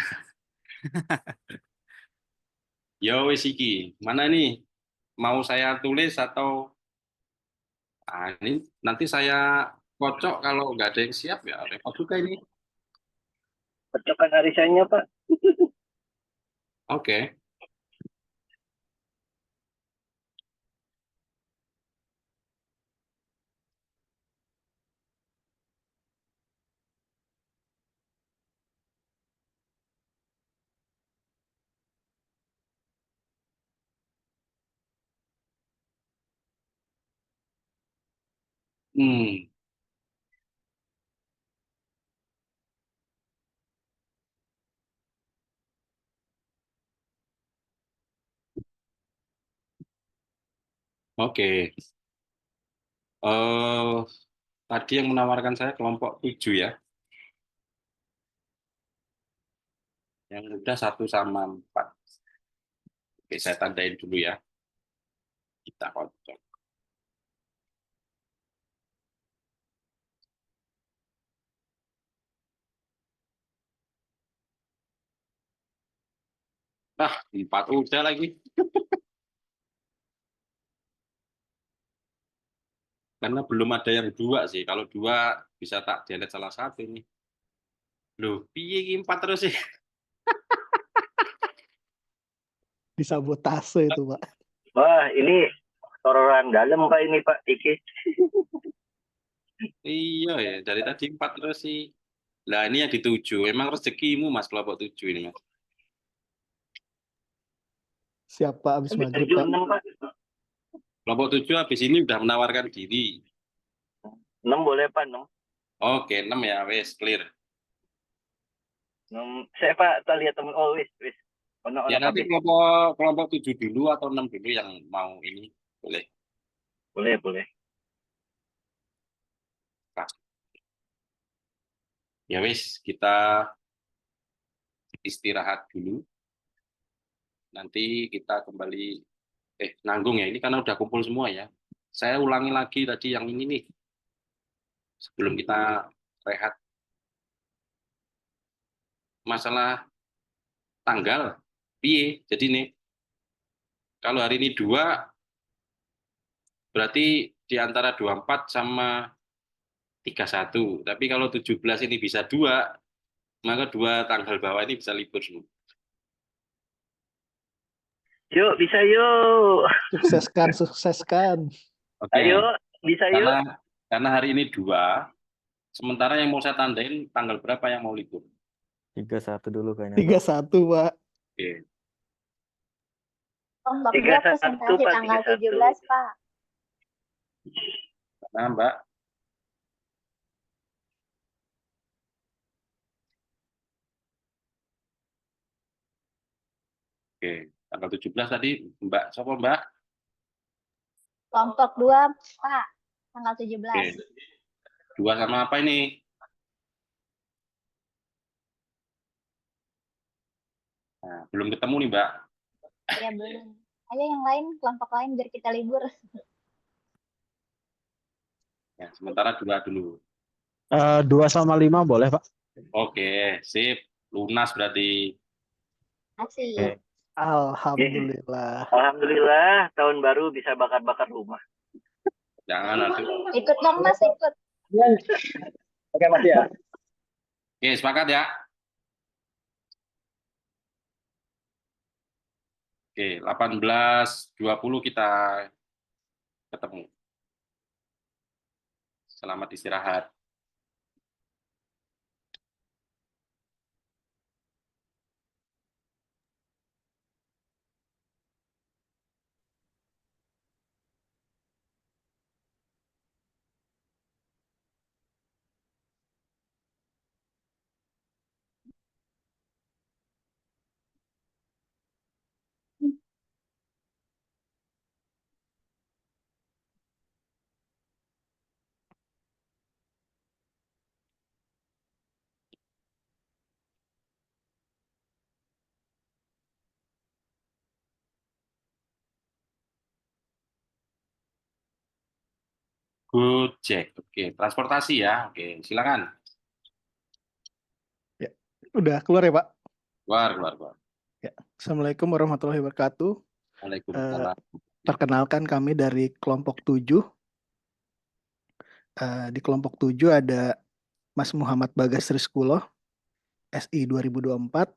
Yo wis iki. Mana nih? Mau saya tulis atau ini nanti saya kocok kalau nggak ada yang siap ya repot juga ini. Percokan arisannya Pak. Oke. Hmm. Oke. Tadi yang menawarkan saya kelompok 7 ya. Yang udah 1 sama 4. Oke, saya tandain dulu ya. Kita kocok. Ah, 4 udah lagi. Karena belum ada yang 2 sih. Kalau 2 bisa tak delete salah satu ini. Loh, piye 4 terus sih? Disabotase itu, Pak. Wah, ini sororan dalam Pak ini Pak Iki. Iya ya, dari tadi 4 terus sih. Lah ini yang dituju. Emang rezekimu Mas kelompok 7 ini Mas. Siapa abis Habis maghrib 7, Pak? 6 Pak. Kelompok 7 habis ini udah menawarkan diri. 6 boleh Pak, 6. Oke, 6 ya, wes clear. 6. Saya Pak, tak lihat teman. Oh, wis. Ono Ya nanti kabeh. kelompok 7 dulu atau 6 dulu yang mau ini boleh. Boleh. Ya wes, kita istirahat dulu. Nanti kita kembali nanggung ya. Ini karena udah kumpul semua ya. Saya ulangi lagi tadi yang ini nih. Sebelum kita rehat. Masalah tanggal. Piye? Jadi nih, kalau hari ini 2, berarti di antara 24 sama 31. Tapi kalau 17 ini bisa 2, maka 2 tanggal bawah ini bisa libur semua. Yuk, bisa yuk. Sukseskan. Oke. Ayo, bisa yuk. Karena hari ini 2, sementara yang mau saya tandain tanggal berapa yang mau libur? 31 dulu kayaknya. 31 Pak. Oke. Kelompok 2 31, presentasi Pak, tanggal 31. 17, Pak. Nah, Mbak. Oke, tanggal 17 tadi Mbak, siapa Mbak? Kelompok 2, Pak. Tanggal 17. Oke. 2 sama apa ini? Nah, belum ketemu nih Mbak. Ya, belum. Ayo yang lain, kelompok lain biar kita libur. Ya, sementara 2 dulu. 2 sama 5 boleh, Pak? Oke, sip. Lunas berarti. Asik. Alhamdulillah. Alhamdulillah, tahun baru bisa bakar-bakar rumah. Jangan nanti. Ikut dong, Mas, ikut. Oke, Mas ya. Oke, sepakat ya? Oke, 18.20 kita ketemu. Selamat istirahat. Gojek. Oke, transportasi ya. Oke, silakan. Udah keluar ya Pak? Keluar. Assalamualaikum warahmatullahi wabarakatuh. Waalaikumsalam. Perkenalkan kami dari kelompok 7. Di kelompok 7 ada Mas Muhammad Bagas Rizkuloh, SI 2024.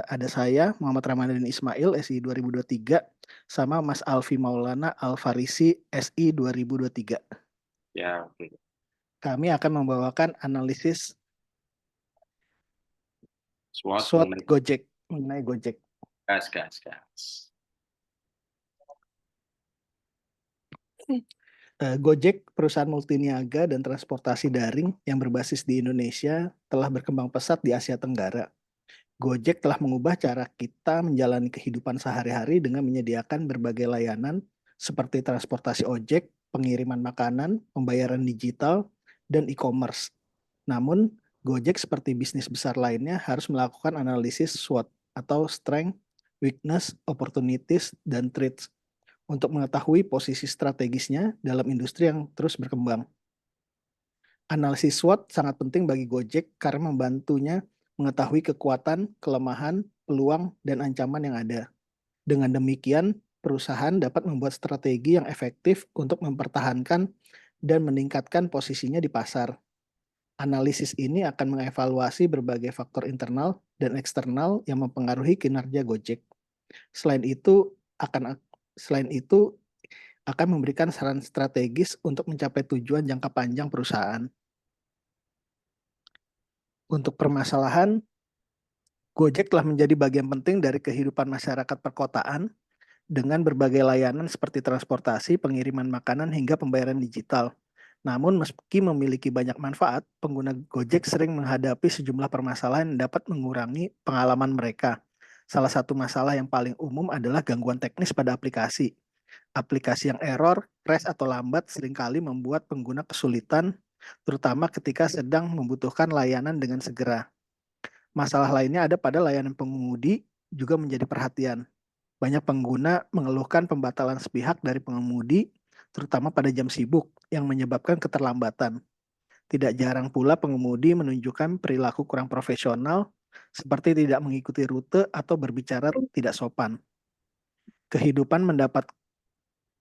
Ada saya, Muhammad Ramadan Ismail, SI 2023. Sama Mas Alfi Maulana Al-Farisi, SI 2023. Ya, oke. Kami akan membawakan analisis SWOT mengenai Gojek. gas. Gojek, perusahaan multiniaga dan transportasi daring yang berbasis di Indonesia, telah berkembang pesat di Asia Tenggara. Gojek telah mengubah cara kita menjalani kehidupan sehari-hari dengan menyediakan berbagai layanan seperti transportasi ojek, pengiriman makanan, pembayaran digital, dan e-commerce. Namun, Gojek seperti bisnis besar lainnya harus melakukan analisis SWOT atau Strength, Weakness, Opportunities, dan Threats untuk mengetahui posisi strategisnya dalam industri yang terus berkembang. Analisis SWOT sangat penting bagi Gojek karena membantunya mengetahui kekuatan, kelemahan, peluang, dan ancaman yang ada. Dengan demikian, perusahaan dapat membuat strategi yang efektif untuk mempertahankan dan meningkatkan posisinya di pasar. Analisis ini akan mengevaluasi berbagai faktor internal dan eksternal yang mempengaruhi kinerja Gojek. Selain itu, akan memberikan saran strategis untuk mencapai tujuan jangka panjang perusahaan. Untuk permasalahan, Gojek telah menjadi bagian penting dari kehidupan masyarakat perkotaan dengan berbagai layanan seperti transportasi, pengiriman makanan, hingga pembayaran digital. Namun meski memiliki banyak manfaat, pengguna Gojek sering menghadapi sejumlah permasalahan yang dapat mengurangi pengalaman mereka. Salah satu masalah yang paling umum adalah gangguan teknis pada aplikasi. Aplikasi yang error, crash atau lambat seringkali membuat pengguna kesulitan, terutama ketika sedang membutuhkan layanan dengan segera. Masalah lainnya ada pada layanan pengemudi juga menjadi perhatian. Banyak pengguna mengeluhkan pembatalan sepihak dari pengemudi, terutama pada jam sibuk, yang menyebabkan keterlambatan. Tidak jarang pula pengemudi menunjukkan perilaku kurang profesional, seperti tidak mengikuti rute atau berbicara tidak sopan.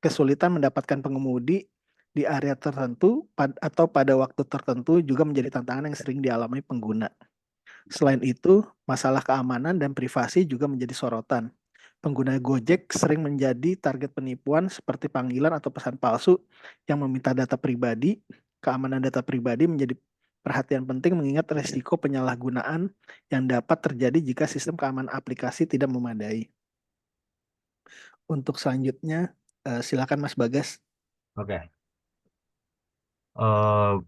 Kesulitan mendapatkan pengemudi di area tertentu atau pada waktu tertentu juga menjadi tantangan yang sering dialami pengguna. Selain itu, masalah keamanan dan privasi juga menjadi sorotan. Pengguna Gojek sering menjadi target penipuan seperti panggilan atau pesan palsu yang meminta data pribadi. Keamanan data pribadi menjadi perhatian penting mengingat risiko penyalahgunaan yang dapat terjadi jika sistem keamanan aplikasi tidak memadai. Untuk selanjutnya, silakan Mas Bagas. Oke.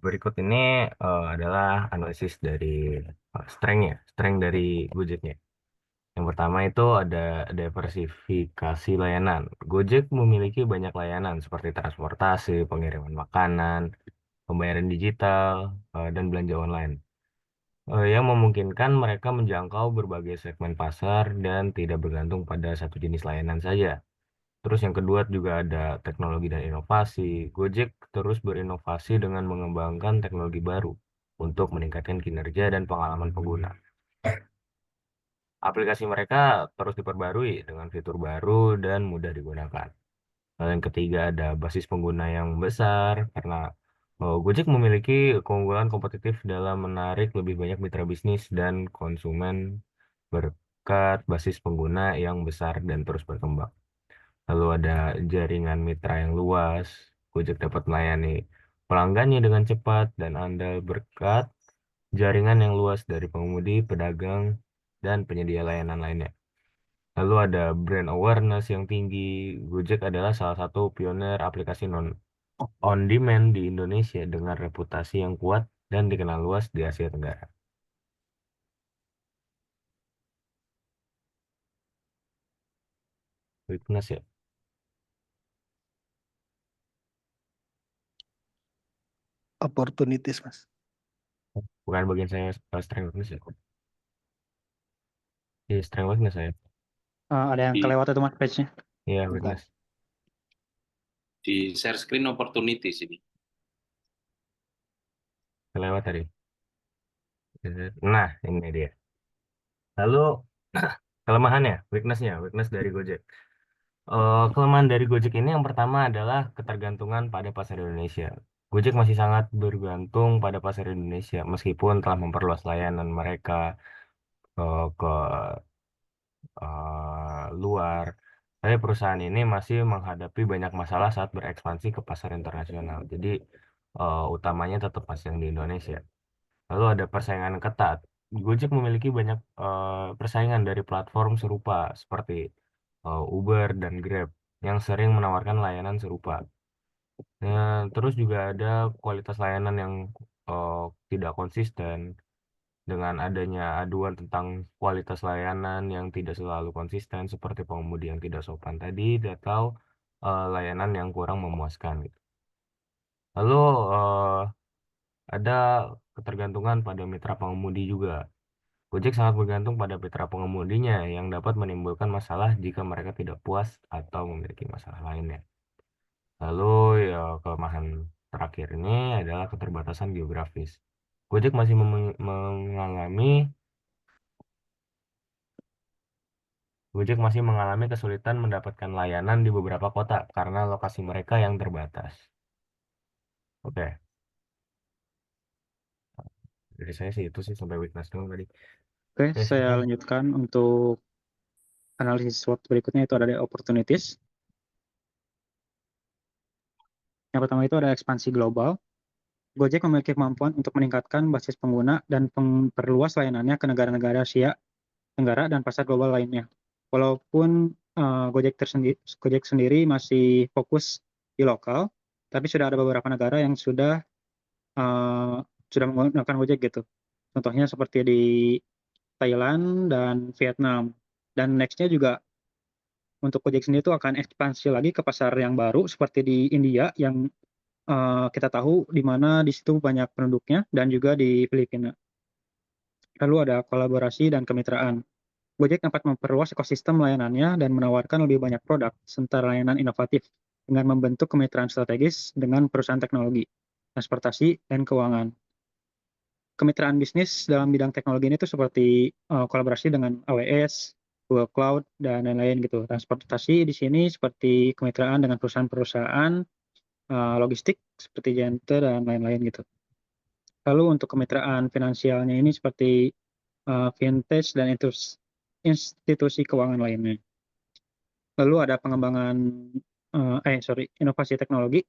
Berikut ini adalah analisis dari strength dari Gojeknya. Yang pertama itu ada diversifikasi layanan. Gojek memiliki banyak layanan seperti transportasi, pengiriman makanan, pembayaran digital, dan belanja online. Yang memungkinkan mereka menjangkau berbagai segmen pasar dan tidak bergantung pada satu jenis layanan saja. Terus yang kedua juga ada teknologi dan inovasi. Gojek terus berinovasi dengan mengembangkan teknologi baru untuk meningkatkan kinerja dan pengalaman pengguna. Aplikasi mereka terus diperbarui dengan fitur baru dan mudah digunakan. Lalu yang ketiga ada basis pengguna yang besar karena Gojek memiliki keunggulan kompetitif dalam menarik lebih banyak mitra bisnis dan konsumen berkat basis pengguna yang besar dan terus berkembang. Lalu ada jaringan mitra yang luas. Gojek dapat melayani pelanggannya dengan cepat dan andal berkat jaringan yang luas dari pengemudi, pedagang, dan penyedia layanan lainnya. Lalu ada brand awareness yang tinggi. Gojek adalah salah satu pionir aplikasi on-demand di Indonesia dengan reputasi yang kuat dan dikenal luas di Asia Tenggara. Weakness ya. Opportunities, Mas. Bukan bagian saya strength weakness ya. Iya, strength weakness saya. Ada yang Di- kelewat itu Mas page-nya. Iya, Bukan. weakness. Di share screen opportunities ini. Kelewat tadi. Nah, ini dia. Lalu kelemahannya, weakness dari Gojek. Kelemahan dari Gojek ini yang pertama adalah ketergantungan pada pasar Indonesia. Gojek masih sangat bergantung pada pasar Indonesia meskipun telah memperluas layanan mereka ke luar. Tapi perusahaan ini masih menghadapi banyak masalah saat berekspansi ke pasar internasional. Jadi utamanya tetap masih yang di Indonesia. Lalu ada persaingan ketat. Gojek memiliki banyak persaingan dari platform serupa seperti Uber dan Grab yang sering menawarkan layanan serupa. Terus juga ada kualitas layanan yang tidak konsisten dengan adanya aduan tentang kualitas layanan yang tidak selalu konsisten seperti pengemudi yang tidak sopan tadi atau layanan yang kurang memuaskan gitu. Lalu ada ketergantungan pada mitra pengemudi juga. Gojek sangat bergantung pada mitra pengemudinya yang dapat menimbulkan masalah jika mereka tidak puas atau memiliki masalah lainnya. Lalu ya, kelemahan terakhir ini adalah keterbatasan geografis. Gojek masih mengalami kesulitan mendapatkan layanan di beberapa kota karena lokasi mereka yang terbatas. Oke. Dari saya sih itu sih sampai weakness dulu tadi. Oke, Ya, saya silakan. lanjutkan untuk analisis SWOT berikutnya itu ada opportunities. Yang pertama itu ada ekspansi global. Gojek memiliki kemampuan untuk meningkatkan basis pengguna dan memperluas layanannya ke negara-negara Asia Tenggara dan pasar global lainnya. Walaupun Gojek sendiri masih fokus di lokal, tapi sudah ada beberapa negara yang sudah menggunakan Gojek gitu. Contohnya seperti di Thailand dan Vietnam. Dan next-nya juga untuk Gojek sendiri itu akan ekspansi lagi ke pasar yang baru seperti di India yang kita tahu di mana di situ banyak penduduknya, dan juga di Filipina. Lalu ada kolaborasi dan kemitraan. Gojek dapat memperluas ekosistem layanannya dan menawarkan lebih banyak produk serta layanan inovatif dengan membentuk kemitraan strategis dengan perusahaan teknologi, transportasi, dan keuangan. Kemitraan bisnis dalam bidang teknologi ini tuh seperti kolaborasi dengan AWS, Google Cloud, dan lain-lain gitu. Transportasi di sini seperti kemitraan dengan perusahaan-perusahaan logistik seperti Jenter dan lain-lain gitu. Lalu untuk kemitraan finansialnya ini seperti fintech dan institusi keuangan lainnya. Lalu ada pengembangan inovasi teknologi.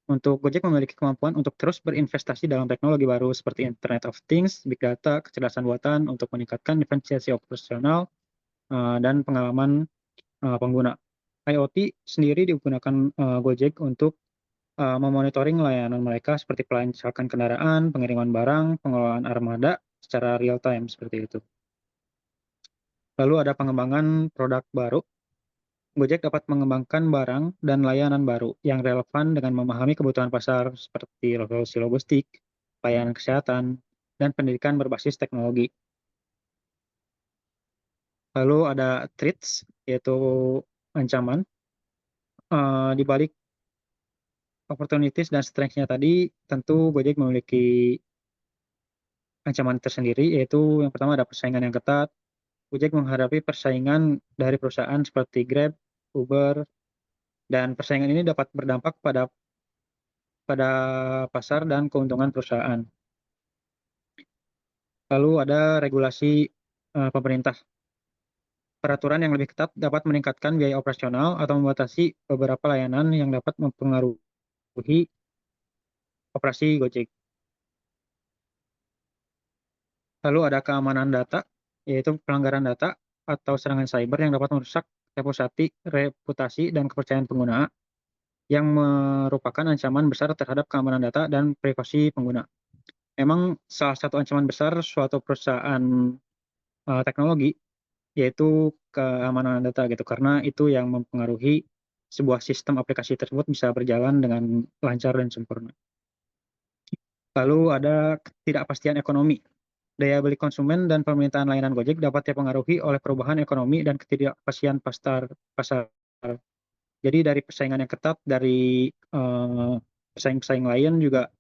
Untuk Gojek memiliki kemampuan untuk terus berinvestasi dalam teknologi baru seperti Internet of Things, Big Data, kecerdasan buatan untuk meningkatkan efisiensi operasional dan pengalaman pengguna. IoT sendiri digunakan Gojek untuk memonitoring layanan mereka seperti pelacakan kendaraan, pengiriman barang, pengelolaan armada secara real time seperti itu. Lalu ada pengembangan produk baru. Gojek dapat mengembangkan barang dan layanan baru yang relevan dengan memahami kebutuhan pasar seperti revolusi logistik, layanan kesehatan, dan pendidikan berbasis teknologi. Lalu ada threats, yaitu ancaman. Di balik opportunities dan strengths-nya tadi, tentu Gojek memiliki ancaman tersendiri, yaitu yang pertama ada persaingan yang ketat. Gojek menghadapi persaingan dari perusahaan seperti Grab, Uber, dan persaingan ini dapat berdampak pada pasar dan keuntungan perusahaan. Lalu ada regulasi pemerintah. Peraturan yang lebih ketat dapat meningkatkan biaya operasional atau membatasi beberapa layanan yang dapat mempengaruhi operasi Gojek. Lalu ada keamanan data, yaitu pelanggaran data atau serangan cyber yang dapat merusak reputasi dan kepercayaan pengguna, yang merupakan ancaman besar terhadap keamanan data dan privasi pengguna. Memang salah satu ancaman besar suatu perusahaan teknologi yaitu keamanan data gitu, karena itu yang mempengaruhi sebuah sistem aplikasi tersebut bisa berjalan dengan lancar dan sempurna. Lalu ada ketidakpastian ekonomi. Daya beli konsumen dan permintaan layanan Gojek dapat dipengaruhi oleh perubahan ekonomi dan ketidakpastian pasar. Jadi dari persaingan yang ketat dari pesaing-pesaing lain juga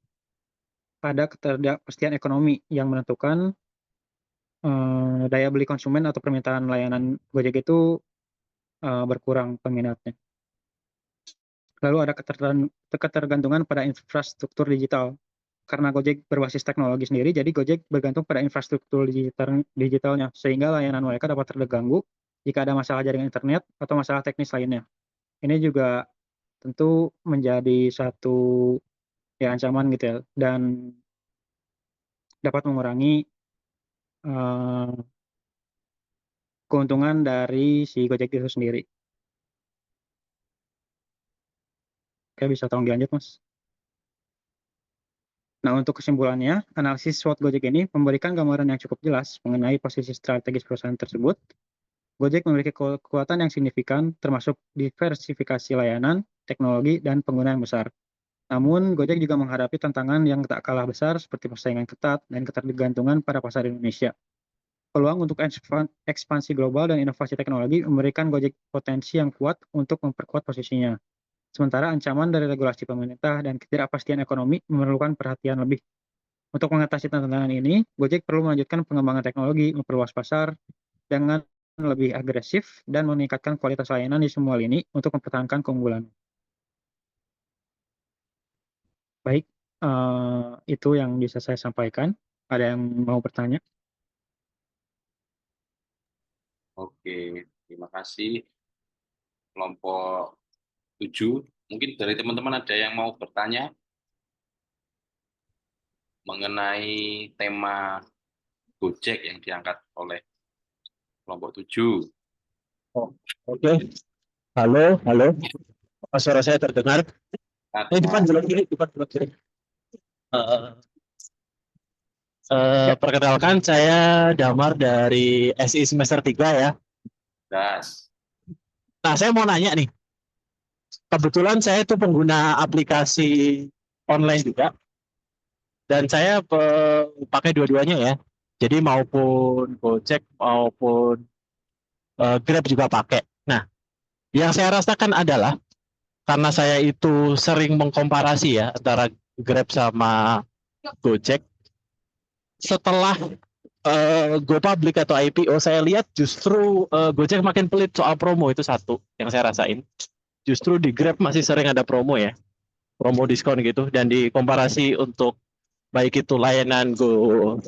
ada ketidakpastian ekonomi yang menentukan daya beli konsumen atau permintaan layanan Gojek itu berkurang peminatnya. Lalu ada ketergantungan pada infrastruktur digital. Karena Gojek berbasis teknologi sendiri, jadi Gojek bergantung pada infrastruktur digitalnya, sehingga layanan mereka dapat terganggu jika ada masalah jaringan internet atau masalah teknis lainnya. Ini juga tentu menjadi satu ancaman gitu ya, dan dapat mengurangi keuntungan dari si Gojek itu sendiri. Oke, bisa tolong dilanjut, Mas. Nah, untuk kesimpulannya, analisis SWOT Gojek ini memberikan gambaran yang cukup jelas mengenai posisi strategis perusahaan tersebut. Gojek memiliki kekuatan yang signifikan, termasuk diversifikasi layanan, teknologi, dan pengguna yang besar. Namun, Gojek juga menghadapi tantangan yang tak kalah besar seperti persaingan ketat dan ketergantungan pada pasar Indonesia. Peluang untuk ekspansi global dan inovasi teknologi memberikan Gojek potensi yang kuat untuk memperkuat posisinya. Sementara ancaman dari regulasi pemerintah dan ketidakpastian ekonomi memerlukan perhatian lebih. Untuk mengatasi tantangan ini, Gojek perlu melanjutkan pengembangan teknologi, memperluas pasar dengan lebih agresif, dan meningkatkan kualitas layanan di semua lini untuk mempertahankan keunggulan. Baik, itu yang bisa saya sampaikan. Ada yang mau bertanya? Oke, terima kasih kelompok 7. Mungkin dari teman-teman ada yang mau bertanya mengenai tema Gojek yang diangkat oleh kelompok 7. Oh, oke. Halo, halo. Oh, suara saya terdengar? Depan belok kiri, depan belok kiri. Perkenalkan, saya Damar dari SI semester 3 ya. Das. Nah, saya mau nanya nih. Kebetulan saya itu pengguna aplikasi online juga. Dan saya pakai dua-duanya ya. Jadi maupun Gojek maupun Grab juga pakai. Nah, yang saya rasakan adalah karena saya itu sering mengkomparasi ya antara Grab sama Gojek. Setelah Go Public atau IPO, saya lihat justru Gojek makin pelit soal promo, itu satu yang saya rasain. Justru di Grab masih sering ada promo ya, promo diskon gitu. Dan dikomparasi untuk baik itu layanan Go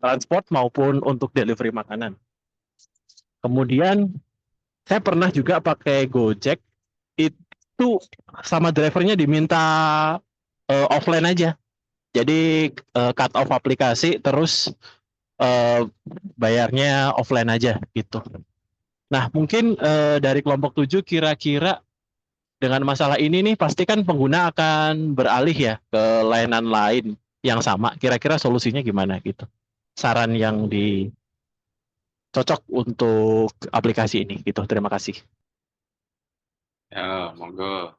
Transport maupun untuk delivery makanan. Kemudian saya pernah juga pakai Gojek, itu sama drivernya diminta offline aja. Jadi cut off aplikasi terus bayarnya offline aja gitu. Nah, mungkin dari kelompok 7 kira-kira dengan masalah ini nih pasti kan pengguna akan beralih ya ke layanan lain yang sama. Kira-kira solusinya gimana gitu? Saran yang cocok untuk aplikasi ini gitu. Terima kasih. Ya, monggo.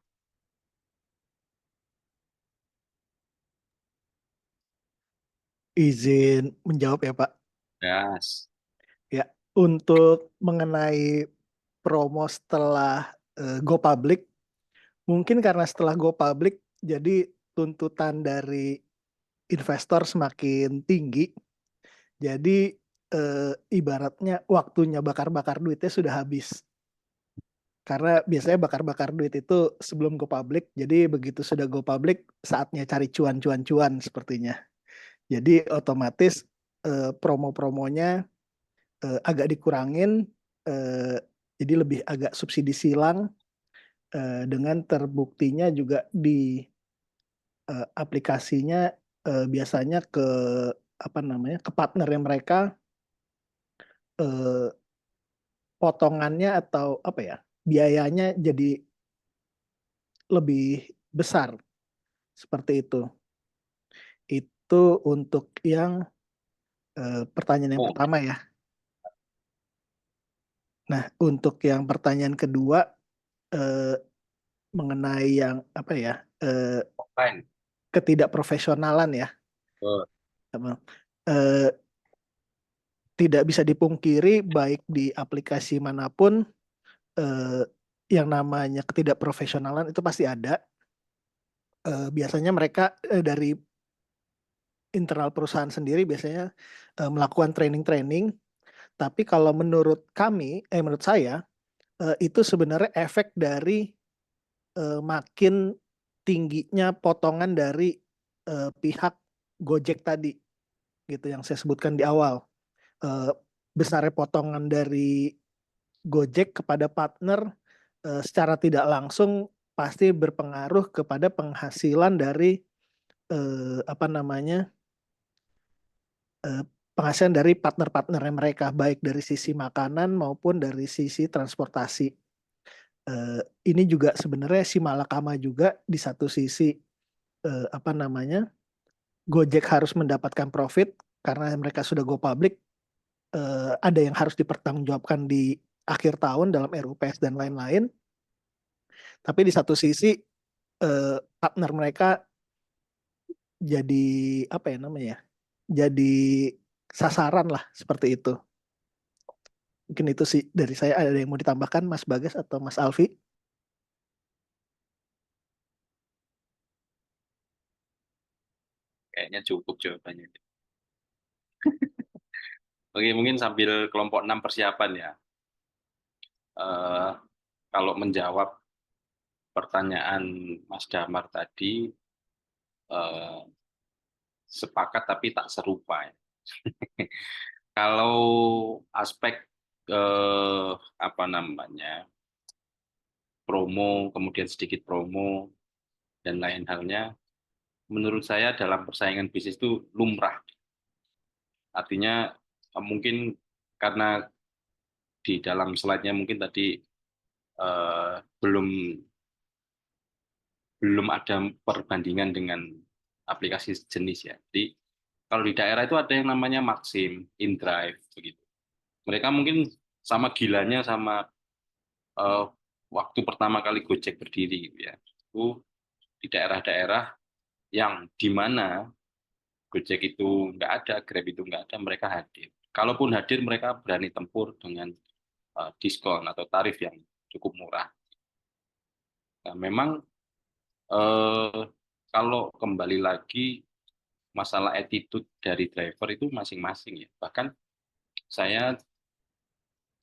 Izin menjawab ya Pak. Das. Ya, untuk mengenai promo setelah Go Public, mungkin karena setelah Go Public, jadi tuntutan dari investor semakin tinggi. Jadi ibaratnya waktunya bakar-bakar duitnya sudah habis. Karena biasanya bakar-bakar duit itu sebelum Go Public, jadi begitu sudah Go Public, saatnya cari cuan-cuan-cuan sepertinya. Jadi otomatis promo-promonya agak dikurangin, jadi lebih agak subsidi silang, dengan terbuktinya juga di aplikasinya biasanya ke ke partnernya mereka, potongannya atau biayanya jadi lebih besar seperti itu. Itu untuk yang pertanyaan yang pertama ya. Nah, untuk yang pertanyaan kedua mengenai yang Offline. ketidakprofesionalan ya. Oh. Tidak bisa dipungkiri baik di aplikasi manapun yang namanya ketidakprofesionalan itu pasti ada. Biasanya mereka dari internal perusahaan sendiri biasanya melakukan training-training. Tapi kalau menurut saya itu sebenarnya efek dari makin tingginya potongan dari pihak Gojek tadi, gitu yang saya sebutkan di awal. Besarnya potongan dari Gojek kepada partner secara tidak langsung pasti berpengaruh kepada penghasilan dari penghasilan dari partner-partnernya mereka, baik dari sisi makanan maupun dari sisi transportasi. Ini juga sebenarnya si malakama juga di satu sisi Gojek harus mendapatkan profit karena mereka sudah go public, ada yang harus dipertanggungjawabkan di akhir tahun dalam RUPS dan lain-lain. Tapi di satu sisi partner mereka jadi jadi sasaran lah seperti itu. Mungkin itu sih dari saya. Ada yang mau ditambahkan Mas Bagas atau Mas Alfi? Kayaknya cukup jawabannya. Oke, mungkin sambil kelompok 6 persiapan ya. Kalau menjawab pertanyaan Mas Damar tadi, sepakat tapi tak serupa. Kalau aspek promo, kemudian sedikit promo dan lain halnya, menurut saya dalam persaingan bisnis itu lumrah. Artinya mungkin karena di dalam slide-nya mungkin tadi belum ada perbandingan dengan aplikasi sejenis ya. Jadi kalau di daerah itu ada yang namanya Maxim, InDrive begitu. Mereka mungkin sama gilanya sama waktu pertama kali Gojek berdiri gitu ya. Itu di daerah-daerah yang di mana Gojek itu nggak ada, Grab itu nggak ada, mereka hadir. Kalaupun hadir, mereka berani tempur dengan diskon atau tarif yang cukup murah. Nah, memang kalau kembali lagi masalah attitude dari driver itu masing-masing ya. Bahkan saya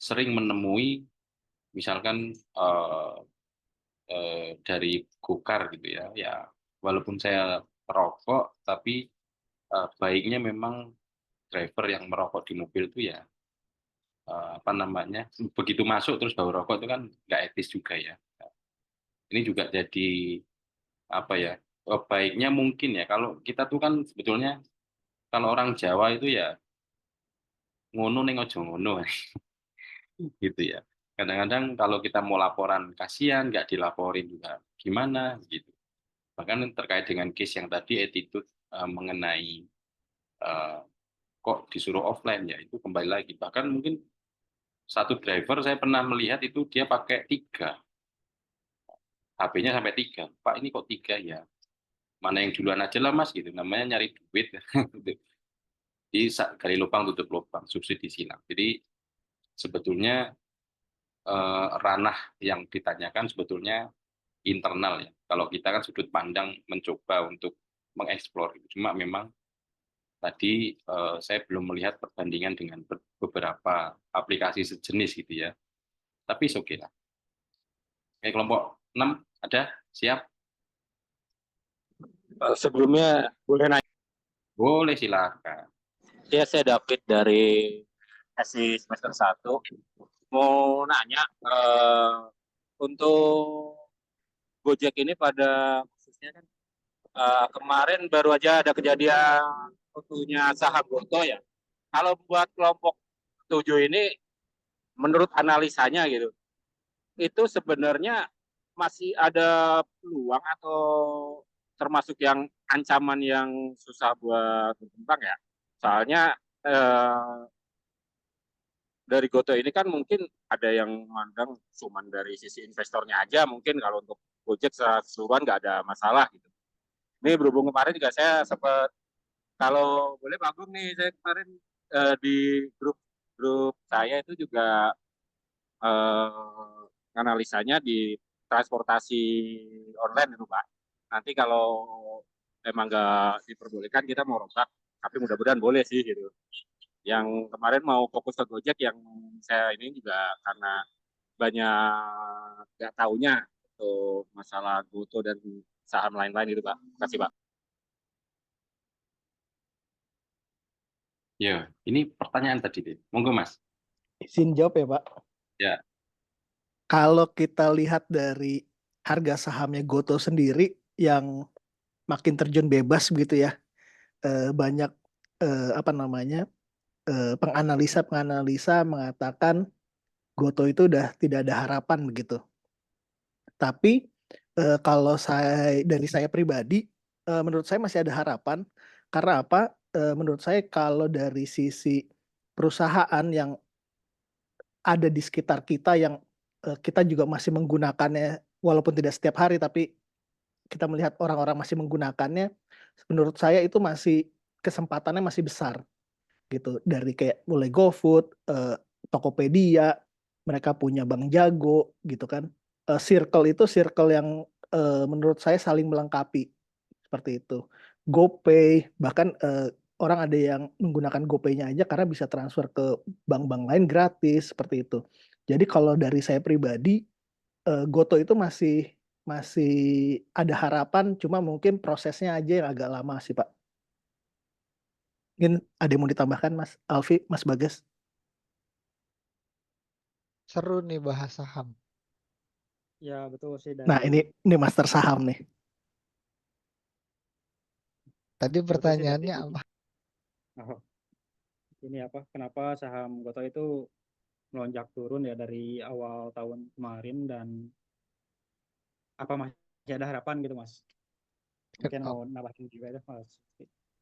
sering menemui misalkan dari Gokar gitu ya, ya walaupun saya perokok, tapi baiknya memang driver yang merokok di mobil itu ya apa namanya, begitu masuk terus bawa rokok itu kan nggak etis juga ya. Ini juga jadi apa ya, baiknya mungkin ya kalau kita tuh kan sebetulnya kalau orang Jawa itu ya ngono ning ojo ngono gitu ya. Kadang-kadang kalau kita mau laporan kasihan nggak dilaporin juga gimana gitu. Bahkan terkait dengan case yang tadi attitude mengenai kok disuruh offline ya itu kembali lagi. Bahkan mungkin satu driver saya pernah melihat itu dia pakai 3 HP-nya sampai 3. Pak ini kok 3 ya? Mana yang duluan aja lah mas gitu. Namanya nyari duit. Jadi gali lubang tutup lubang, subsidi silang. Jadi sebetulnya ranah yang ditanyakan sebetulnya internal ya. Kalau kita kan sudut pandang mencoba untuk mengeksplor. Cuma memang tadi saya belum melihat perbandingan dengan beberapa aplikasi sejenis gitu ya. Tapi oke lah. Oke, kelompok 6 ada? Siap? Sebelumnya boleh nanya? Boleh, silakan. Ya, saya David dari SI semester 1. Mau nanya, untuk Gojek ini pada khususnya kan kemarin baru aja ada kejadian putunya saham Goto ya. Kalau buat kelompok 7 ini, menurut analisanya gitu, itu sebenarnya masih ada peluang atau termasuk yang ancaman yang susah buat berkembang ya. Soalnya dari Goto ini kan mungkin ada yang mandang cuman dari sisi investornya aja, mungkin kalau untuk Gojek keseluruhan nggak ada masalah gitu. Ini berhubung kemarin juga saya sempat, kalau boleh Pak Agung nih, saya kemarin di grup saya itu juga analisanya di transportasi online itu Pak. Nanti kalau emang nggak diperbolehkan kita mau rombak, tapi mudah-mudahan boleh sih gitu. Yang kemarin mau fokus ke Gojek, yang saya ini juga karena banyak nggak taunya untuk masalah Goto dan saham lain-lain itu Pak. Terima kasih Pak. Ya, ini pertanyaan tadi, deh. Monggo Mas. Izin jawab ya Pak. Ya. Kalau kita lihat dari harga sahamnya Goto sendiri yang makin terjun bebas begitu ya, banyak apa namanya penganalisa mengatakan Goto itu udah tidak ada harapan begitu. Tapi kalau dari saya pribadi, menurut saya masih ada harapan. Karena apa? Menurut saya kalau dari sisi perusahaan yang ada di sekitar kita yang kita juga masih menggunakannya, walaupun tidak setiap hari, tapi kita melihat orang-orang masih menggunakannya, menurut saya itu masih kesempatannya masih besar gitu. Dari kayak mulai GoFood, Tokopedia, mereka punya Bank Jago gitu kan. Circle itu circle yang menurut saya saling melengkapi seperti itu. GoPay, bahkan orang ada yang menggunakan GoPay-nya aja karena bisa transfer ke bank-bank lain gratis seperti itu. Jadi kalau dari saya pribadi, Goto itu masih ada harapan, cuma mungkin prosesnya aja yang agak lama sih Pak. Mungkin ada yang mau ditambahkan Mas Alfi, Mas Bagas? Seru nih bahas saham. Ya betul sih. Nah ini master saham nih. Tadi pertanyaannya apa? Oh, ini apa? Kenapa saham Goto itu melonjak turun ya dari awal tahun kemarin, dan apa masih ada harapan gitu Mas? Mungkin mau nambahin juga ya Mas.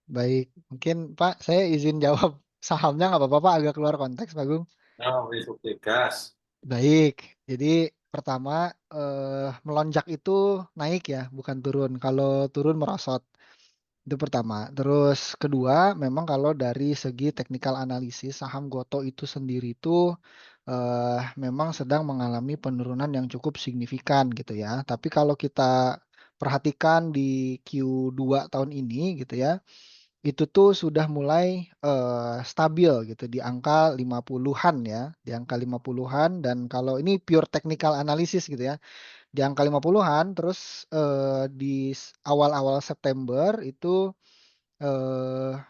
Baik, mungkin Pak, saya izin jawab sahamnya nggak apa-apa Pak, agak keluar konteks Pak Gung. Oh, oke, gas. Baik, jadi pertama melonjak itu naik ya, bukan turun. Kalau turun merosot. Itu pertama. Terus kedua, memang kalau dari segi technical analisis, saham Goto itu sendiri itu memang sedang mengalami penurunan yang cukup signifikan gitu ya. Tapi kalau kita perhatikan di Q2 tahun ini gitu ya, itu tuh sudah mulai stabil gitu di angka 50-an ya, di angka 50-an, dan kalau ini pure technical analysis gitu ya, di angka 50-an. Terus di awal-awal September itu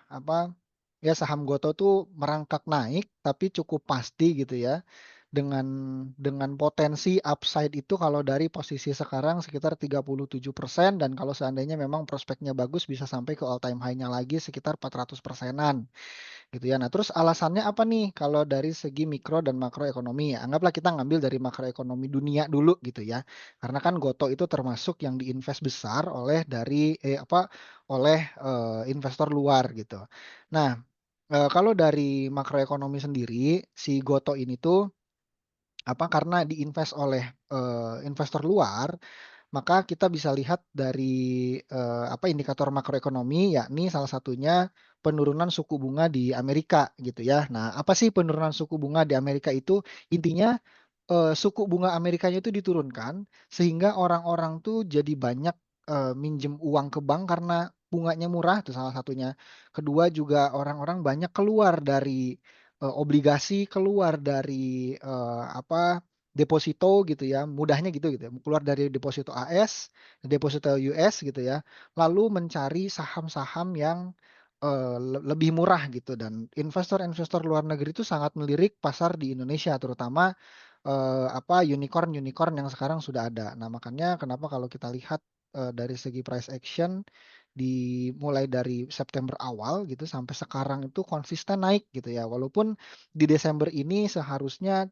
apa ya, saham Goto tuh merangkak naik tapi cukup pasti gitu ya, dengan potensi upside itu kalau dari posisi sekarang sekitar 37%, dan kalau seandainya memang prospeknya bagus bisa sampai ke all time high-nya lagi sekitar 400%-an gitu ya. Nah, terus alasannya apa nih kalau dari segi mikro dan makroekonomi ya? Anggaplah kita ngambil dari makroekonomi dunia dulu gitu ya. Karena kan Goto itu termasuk yang diinvest besar oleh investor luar gitu. Nah, kalau dari makroekonomi sendiri, si Goto ini tuh karena diinvest oleh investor luar, maka kita bisa lihat dari indikator makroekonomi, yakni salah satunya penurunan suku bunga di Amerika gitu ya. Nah, apa sih penurunan suku bunga di Amerika itu? Intinya suku bunga Amerikanya itu diturunkan sehingga orang-orang tuh jadi banyak minjem uang ke bank karena bunganya murah, itu salah satunya. Kedua juga orang-orang banyak keluar dari obligasi, keluar dari deposito gitu ya, mudahnya gitu ya, keluar dari deposito AS, deposito US gitu ya, lalu mencari saham-saham yang lebih murah gitu, dan investor-investor luar negeri itu sangat melirik pasar di Indonesia, terutama unicorn yang sekarang sudah ada. Nah, makanya kenapa kalau kita lihat dari segi price action mulai dari September awal gitu sampai sekarang itu konsisten naik gitu ya. Walaupun di Desember ini seharusnya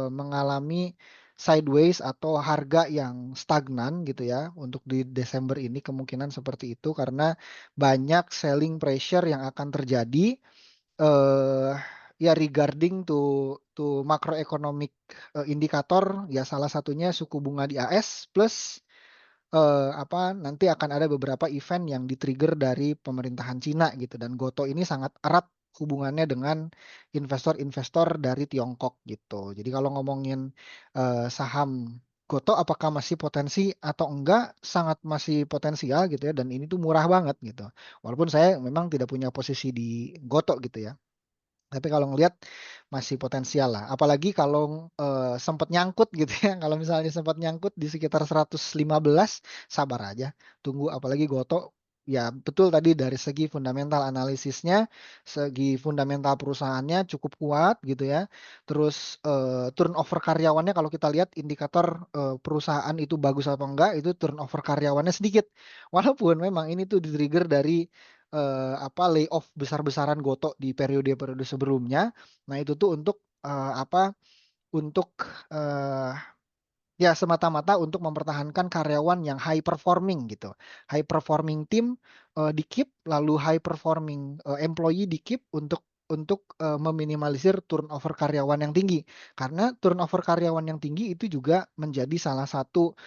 mengalami sideways atau harga yang stagnan gitu ya. Untuk di Desember ini kemungkinan seperti itu karena banyak selling pressure yang akan terjadi eh ya regarding to macroeconomic indikator ya, salah satunya suku bunga di AS plus nanti akan ada beberapa event yang di-trigger dari pemerintahan Cina gitu, dan Goto ini sangat erat hubungannya dengan investor-investor dari Tiongkok gitu. Jadi kalau ngomongin saham Goto apakah masih potensi atau enggak, sangat masih potensial gitu ya, dan ini tuh murah banget gitu. Walaupun saya memang tidak punya posisi di Goto gitu ya. Tapi kalau ngelihat masih potensial lah. Apalagi kalau sempat nyangkut gitu ya. Kalau misalnya sempat nyangkut di sekitar 115, sabar aja. Tunggu, apalagi Goto. Ya betul tadi dari segi fundamental analisisnya, segi fundamental perusahaannya cukup kuat gitu ya. Terus turnover karyawannya kalau kita lihat indikator perusahaan itu bagus apa enggak, itu turnover karyawannya sedikit. Walaupun memang ini tuh di-trigger dari layoff besar-besaran Goto di periode-periode sebelumnya. Nah, itu tuh untuk untuk ya semata-mata untuk mempertahankan karyawan yang high performing gitu. High performing team di keep, lalu high performing employee di keep untuk meminimalisir turnover karyawan yang tinggi. Karena turnover karyawan yang tinggi itu juga menjadi salah satu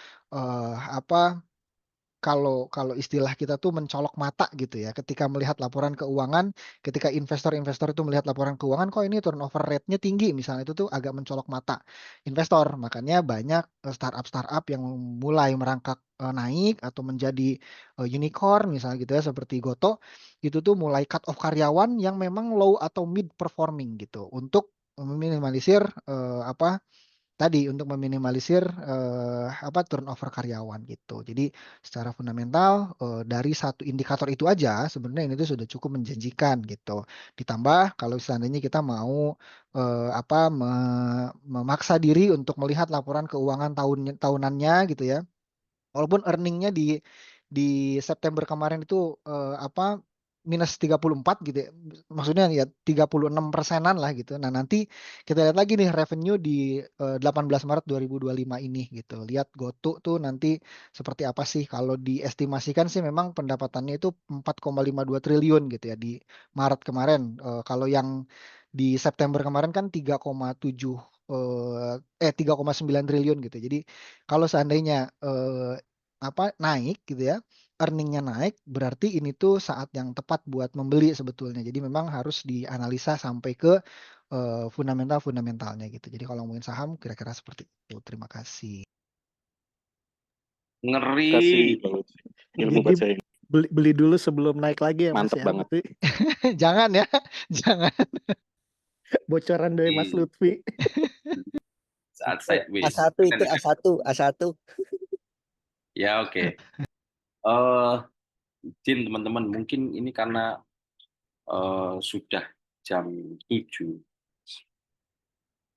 kalau istilah kita tuh mencolok mata gitu ya, ketika melihat laporan keuangan, ketika investor-investor itu melihat laporan keuangan, kok ini turnover rate-nya tinggi misalnya, itu tuh agak mencolok mata investor. Makanya banyak startup-startup yang mulai merangkak naik atau menjadi unicorn misalnya gitu ya, seperti Goto, itu tuh mulai cut off karyawan yang memang low atau mid performing gitu, untuk meminimalisir untuk meminimalisir turnover karyawan gitu. Jadi secara fundamental dari satu indikator itu aja sebenarnya ini tuh sudah cukup menjanjikan gitu. Ditambah kalau seandainya kita mau memaksa diri untuk melihat laporan keuangan tahunannya gitu ya. Walaupun earningnya di September kemarin itu minus 34 gitu ya. Maksudnya ya 36%-an lah gitu. Nah, nanti kita lihat lagi nih revenue di 18 Maret 2025 ini gitu. Lihat GoTo tuh nanti seperti apa sih. Kalau diestimasikan sih memang pendapatannya itu 4,52 triliun gitu ya di Maret kemarin. Kalau yang di September kemarin kan 3,9 triliun gitu. Jadi kalau seandainya naik gitu ya, earningnya naik, berarti ini tuh saat yang tepat buat membeli sebetulnya. Jadi memang harus dianalisa sampai ke fundamentalnya gitu. Jadi kalau ngomongin saham kira-kira seperti itu. Terima kasih. Ngeri. Ilmu Jadi baca ini. beli dulu sebelum naik lagi ya Mas Mantep ya. banget. Berarti Jangan ya, jangan. bocoran dari Mas Lutfi. Saat sideways. A1 itu A1. Ya oke. Jin teman-teman, mungkin ini karena sudah jam 7.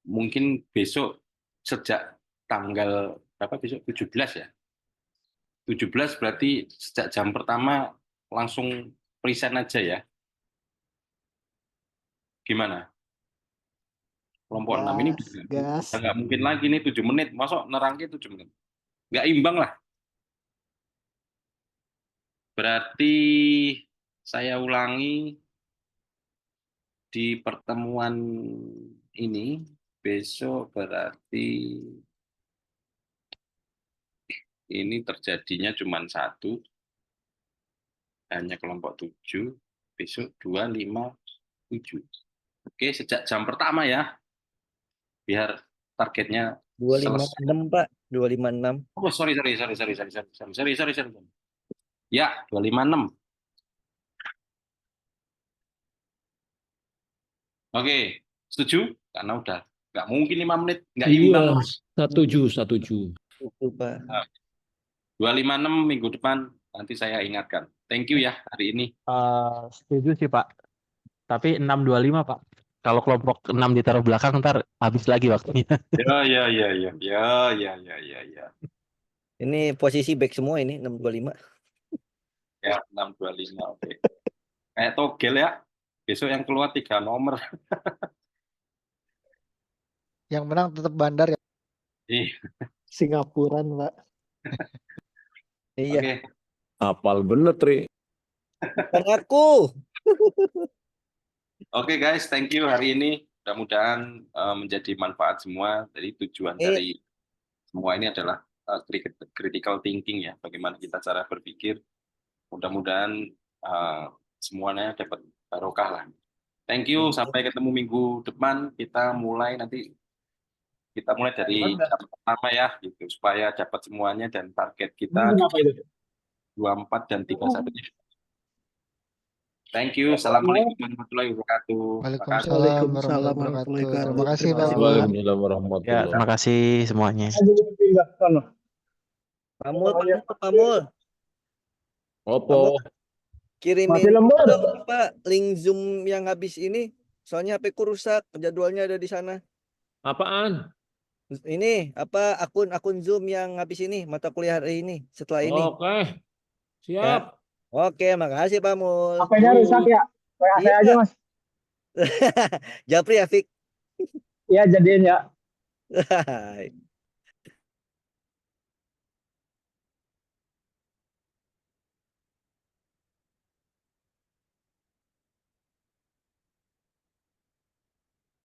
Mungkin besok sejak tanggal berapa besok? 17 ya. 17 berarti sejak jam pertama langsung present aja ya. Gimana? Kelompok 6 ini Gas. udah nggak mungkin lagi nih 7 menit. Masuk nerangnya 7 menit. Nggak imbang lah. Berarti saya ulangi di pertemuan ini besok berarti ini terjadinya cuma 1, hanya kelompok 7, besok 2, 5, 7. Oke, sejak jam pertama ya, biar targetnya 256 Pak, 256. Oh, sorry. Ya, 256. Oke, setuju? Karena udah nggak mungkin 5 menit, nggak imbang. Setuju. Itu Pak. 256 minggu depan nanti saya ingatkan. Thank you ya hari ini. Setuju sih Pak. Tapi 625 Pak. Kalau kelompok 6 ditaruh belakang ntar habis lagi waktunya. Ya. Ini posisi back semua ini 625. Ya, 625. Oke. Kayak togel ya. Besok yang keluar 3 nomor. Yang menang tetap Bandar ya. Singapuran Pak. Iya. Oke. Hafal bener, Tri. Bukan aku. Oke guys, thank you hari ini. Mudah-mudahan menjadi manfaat semua. Jadi tujuan dari semua ini adalah critical thinking ya. Bagaimana kita cara berpikir. Mudah-mudahan semuanya dapat barokah lah. Thank you. Sampai ketemu minggu depan. Kita mulai dari jam pertama ya, gitu, supaya dapat semuanya dan target kita 24 dan 31. Thank you. Assalamualaikum warahmatullahi wabarakatuh. Waalaikumsalam warahmatullahi wabarakatuh. Terima kasih Pak. Waalaikumsalam warahmatullahi Ya, terima kasih semuanya. Pamul. Opo. Kirimin dong, Pak link Zoom yang habis ini. Soalnya HP ku rusak, jadwalnya ada di sana. Apaan? Ini akun Zoom yang habis ini, mata kuliah hari ini, setelah ini. Oke. Siap. Ya. Oke, makasih Pak Mul. HP-nya rusak ya? WA saya aja Mas. Japri ya, Fik. Iya, jadiin ya.